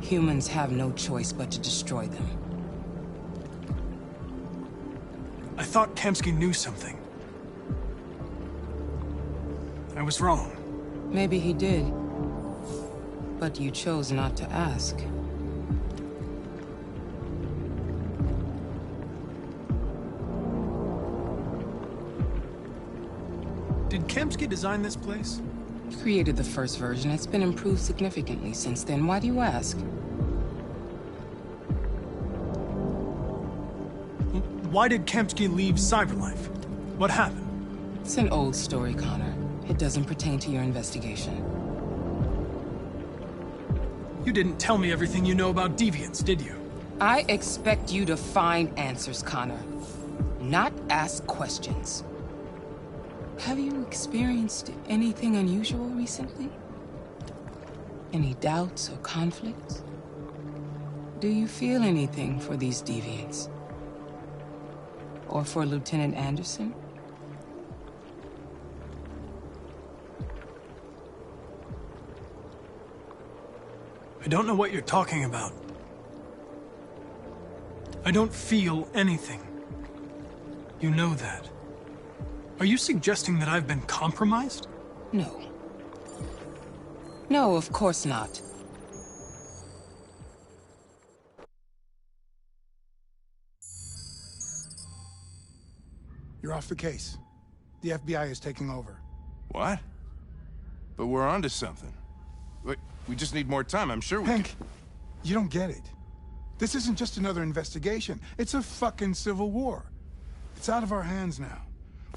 Humans have no choice but to destroy them. I thought Kamsky knew something. I was wrong. Maybe he did. But you chose not to ask. Did Kamsky design this place? He created the first version. It's been improved significantly since then. Why do you ask? Why did Kamsky leave Cyberlife? What happened? It's an old story, Connor. It doesn't pertain to your investigation. You didn't tell me everything you know about deviants, did you? I expect you to find answers, Connor. Not ask questions. Have you experienced anything unusual recently? Any doubts or conflicts? Do you feel anything for these deviants? Or for Lieutenant Anderson? I don't know what you're talking about. I don't feel anything. You know that. Are you suggesting that I've been compromised? No. No, of course not. You're off the case. The FBI is taking over. What? But we're onto something. We just need more time, I'm sure we Hank, you don't get it. This isn't just another investigation. It's a fucking civil war. It's out of our hands now.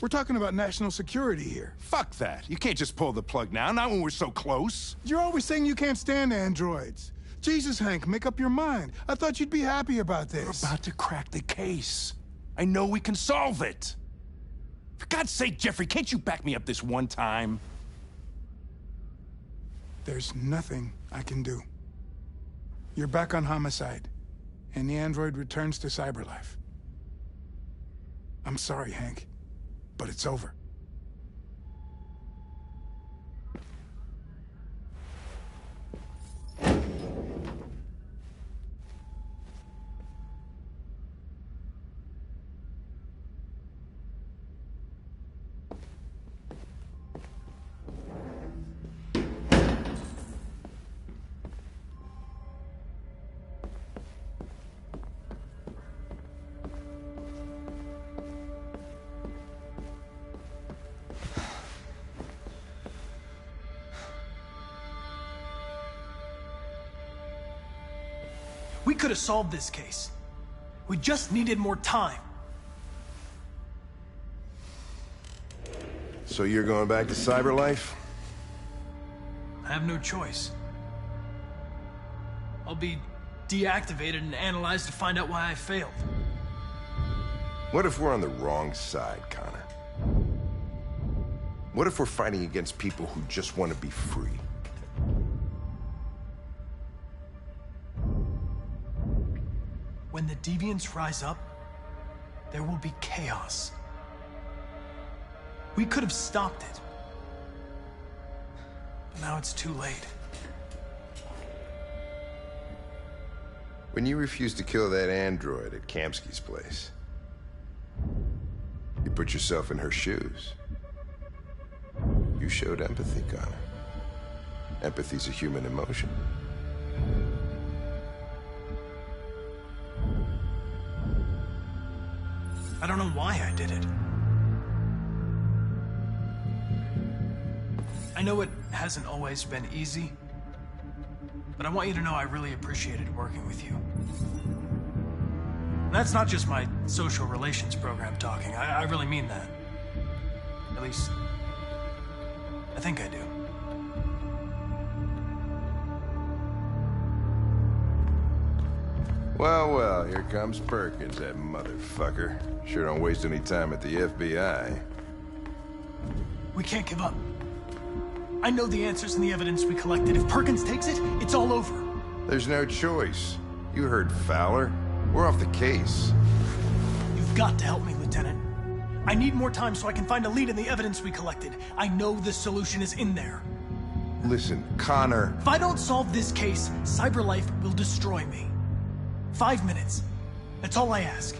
We're talking about national security here. Fuck that. You can't just pull the plug now, not when we're so close. You're always saying you can't stand androids. Jesus, Hank, make up your mind. I thought you'd be happy about this. We're about to crack the case. I know we can solve it. For God's sake, Jeffrey, can't you back me up this one time? There's nothing I can do. You're back on homicide, and the android returns to Cyberlife. I'm sorry, Hank, but it's over. We could have solved this case. We just needed more time. So you're going back to Cyberlife? I have no choice. I'll be deactivated and analyzed to find out why I failed. What if we're on the wrong side, Connor? What if we're fighting against people who just want to be free? When the deviants rise up, there will be chaos. We could have stopped it. But now it's too late. When you refused to kill that android at Kamsky's place, you put yourself in her shoes. You showed empathy, Connor. Empathy's a human emotion. I don't know why I did it. I know it hasn't always been easy, but I want you to know I really appreciated working with you. And that's not just my social relations program talking. I really mean that. At least, I think I do. Well, well, here comes Perkins, that motherfucker. Sure don't waste any time at the FBI. We can't give up. I know the answers and the evidence we collected. If Perkins takes it, it's all over. There's no choice. You heard Fowler. We're off the case. You've got to help me, Lieutenant. I need more time so I can find a lead in the evidence we collected. I know the solution is in there. Listen, Connor... If I don't solve this case, CyberLife will destroy me. 5 minutes. That's all I ask.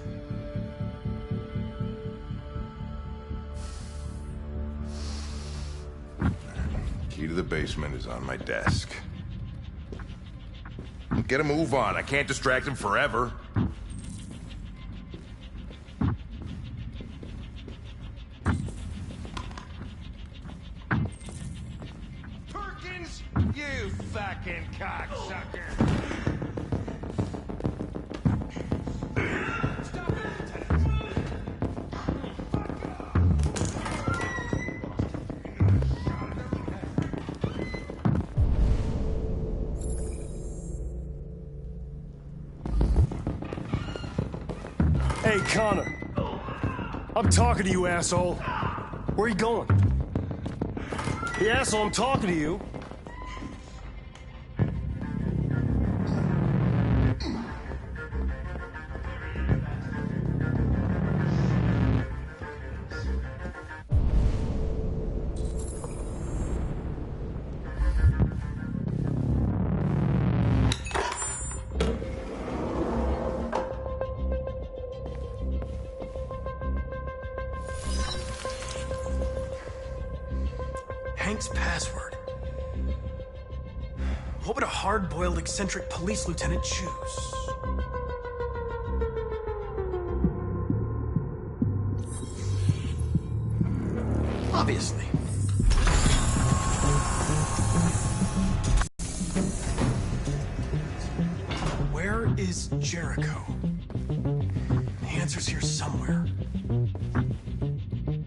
Key to the basement is on my desk. Get a move on. I can't distract him forever. Perkins, you fucking cocksucker. Hey, Connor. I'm talking to you, asshole. Where are you going? Hey, asshole, I'm talking to you. Hank's password. What would a hard-boiled, eccentric police lieutenant choose? Obviously. Where is Jericho? The answer's here somewhere.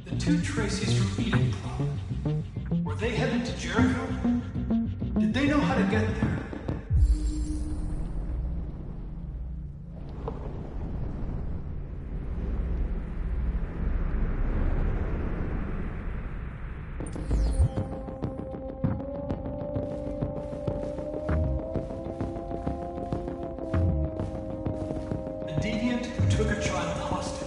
The two Tracys from Eden Club. Were they headed to Jericho? Did they know how to get there? The deviant who took a child hostage.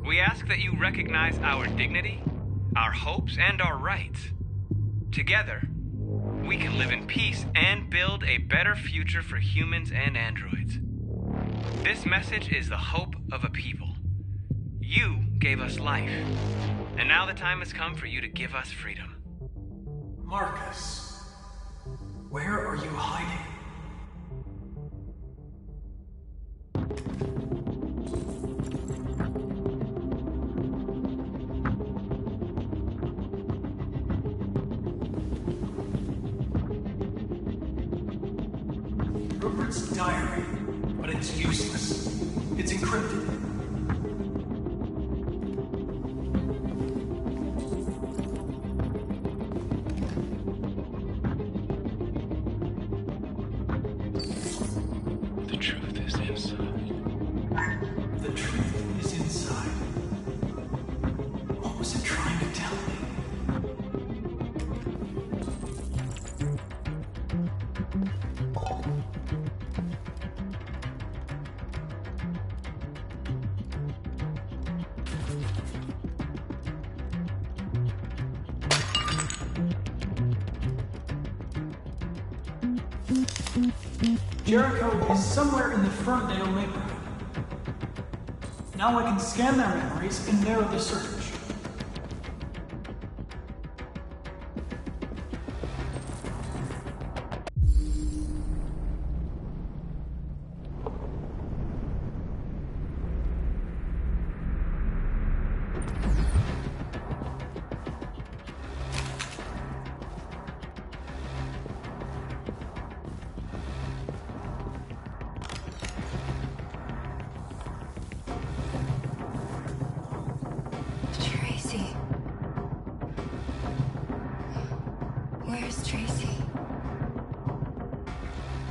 We ask that you recognize our dignity, our hopes, and our rights. Together, we can live in peace and build a better future for humans and androids. This message is the hope of a people. You gave us life, and now the time has come for you to give us freedom. Marcus, where are you hiding? Rupert's diary, but it's useless. It's encrypted. The truth is inside. The truth is inside. What was it trying to tell me? Jericho is somewhere in the Frontdale neighborhood. Now I can scan their memories and narrow the search.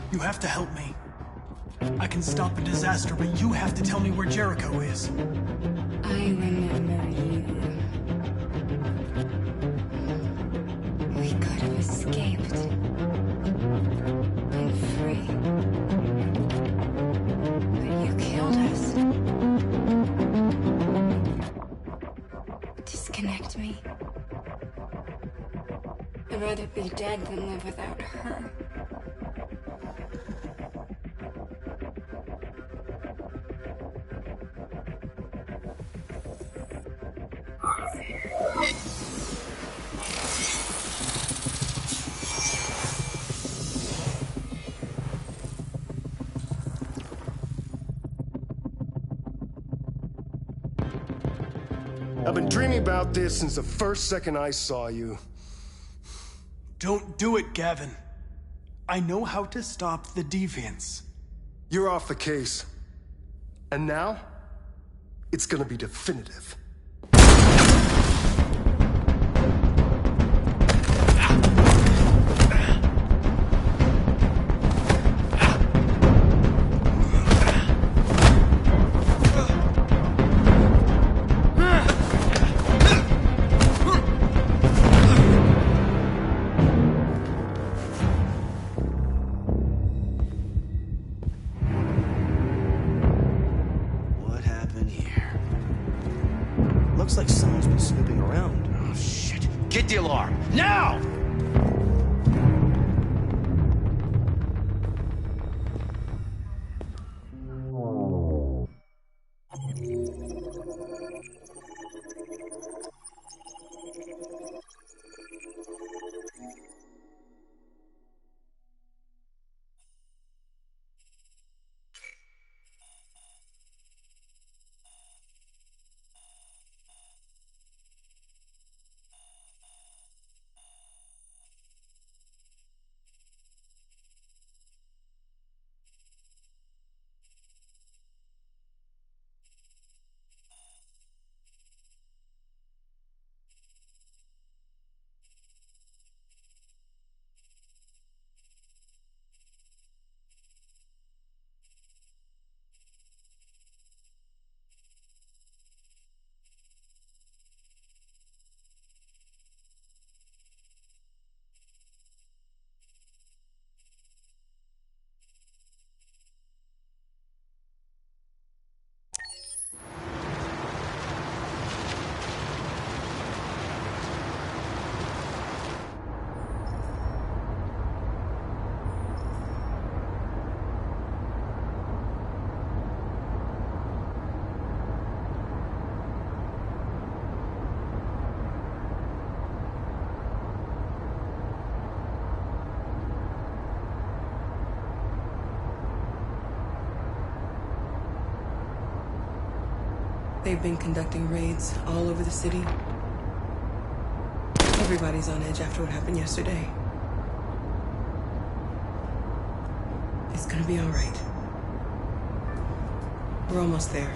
You have to help me. I can stop the disaster, but you have to tell me where Jericho is. I remember you. We could have escaped. Been free. But you killed us. Disconnect me. I'd rather be dead than live without her. I've been dreaming about this since the first second I saw you. Don't do it, Gavin. I know how to stop the deviants. You're off the case. And now, it's gonna be definitive. Looks like someone's been snooping around. Oh, shit. Get the alarm. Now! They've been conducting raids all over the city. Everybody's on edge after what happened yesterday. It's gonna be all right. We're almost there.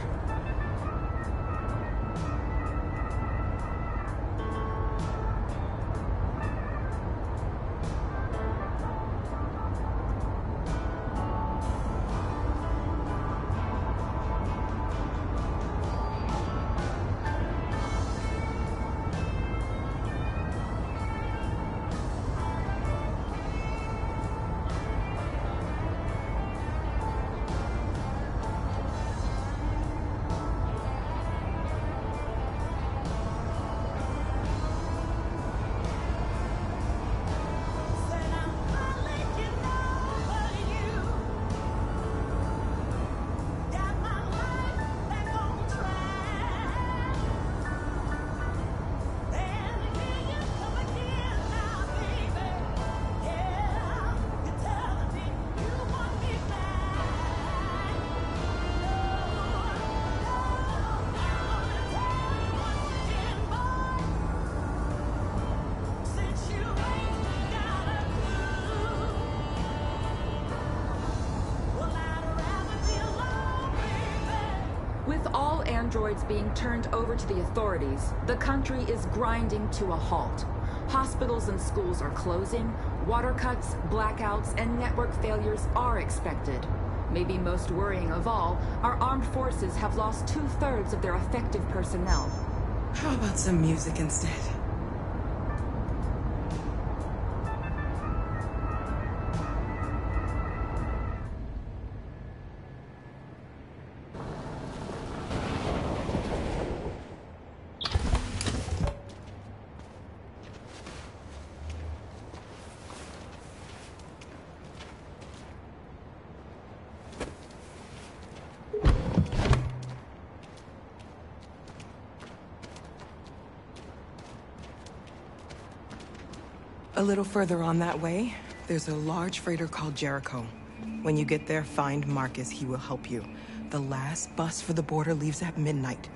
With all androids being turned over to the authorities, the country is grinding to a halt. Hospitals and schools are closing, Water cuts, blackouts, and network failures are expected. Maybe most worrying of all, our armed forces have lost 2/3 of their effective personnel. How about some music instead? A little further on that way, there's a large freighter called Jericho. When you get there, find Marcus. He will help you. The last bus for the border leaves at midnight.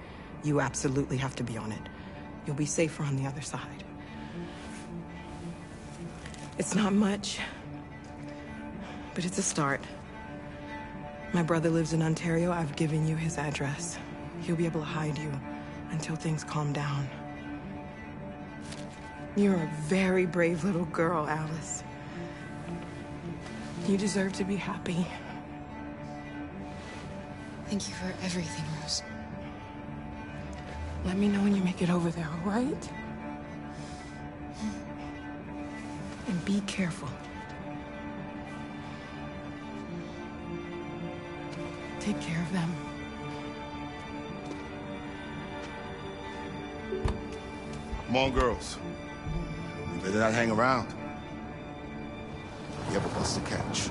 You absolutely have to be on it. You'll be safer on the other side. It's not much, but it's a start. My brother lives in Ontario. I've given you his address. He'll be able to hide you until things calm down. You're a very brave little girl, Alice. You deserve to be happy. Thank you for everything, Rose. Let me know when you make it over there, all right? And be careful. Take care of them. Come on, girls. You better not hang around. You have a bus to catch.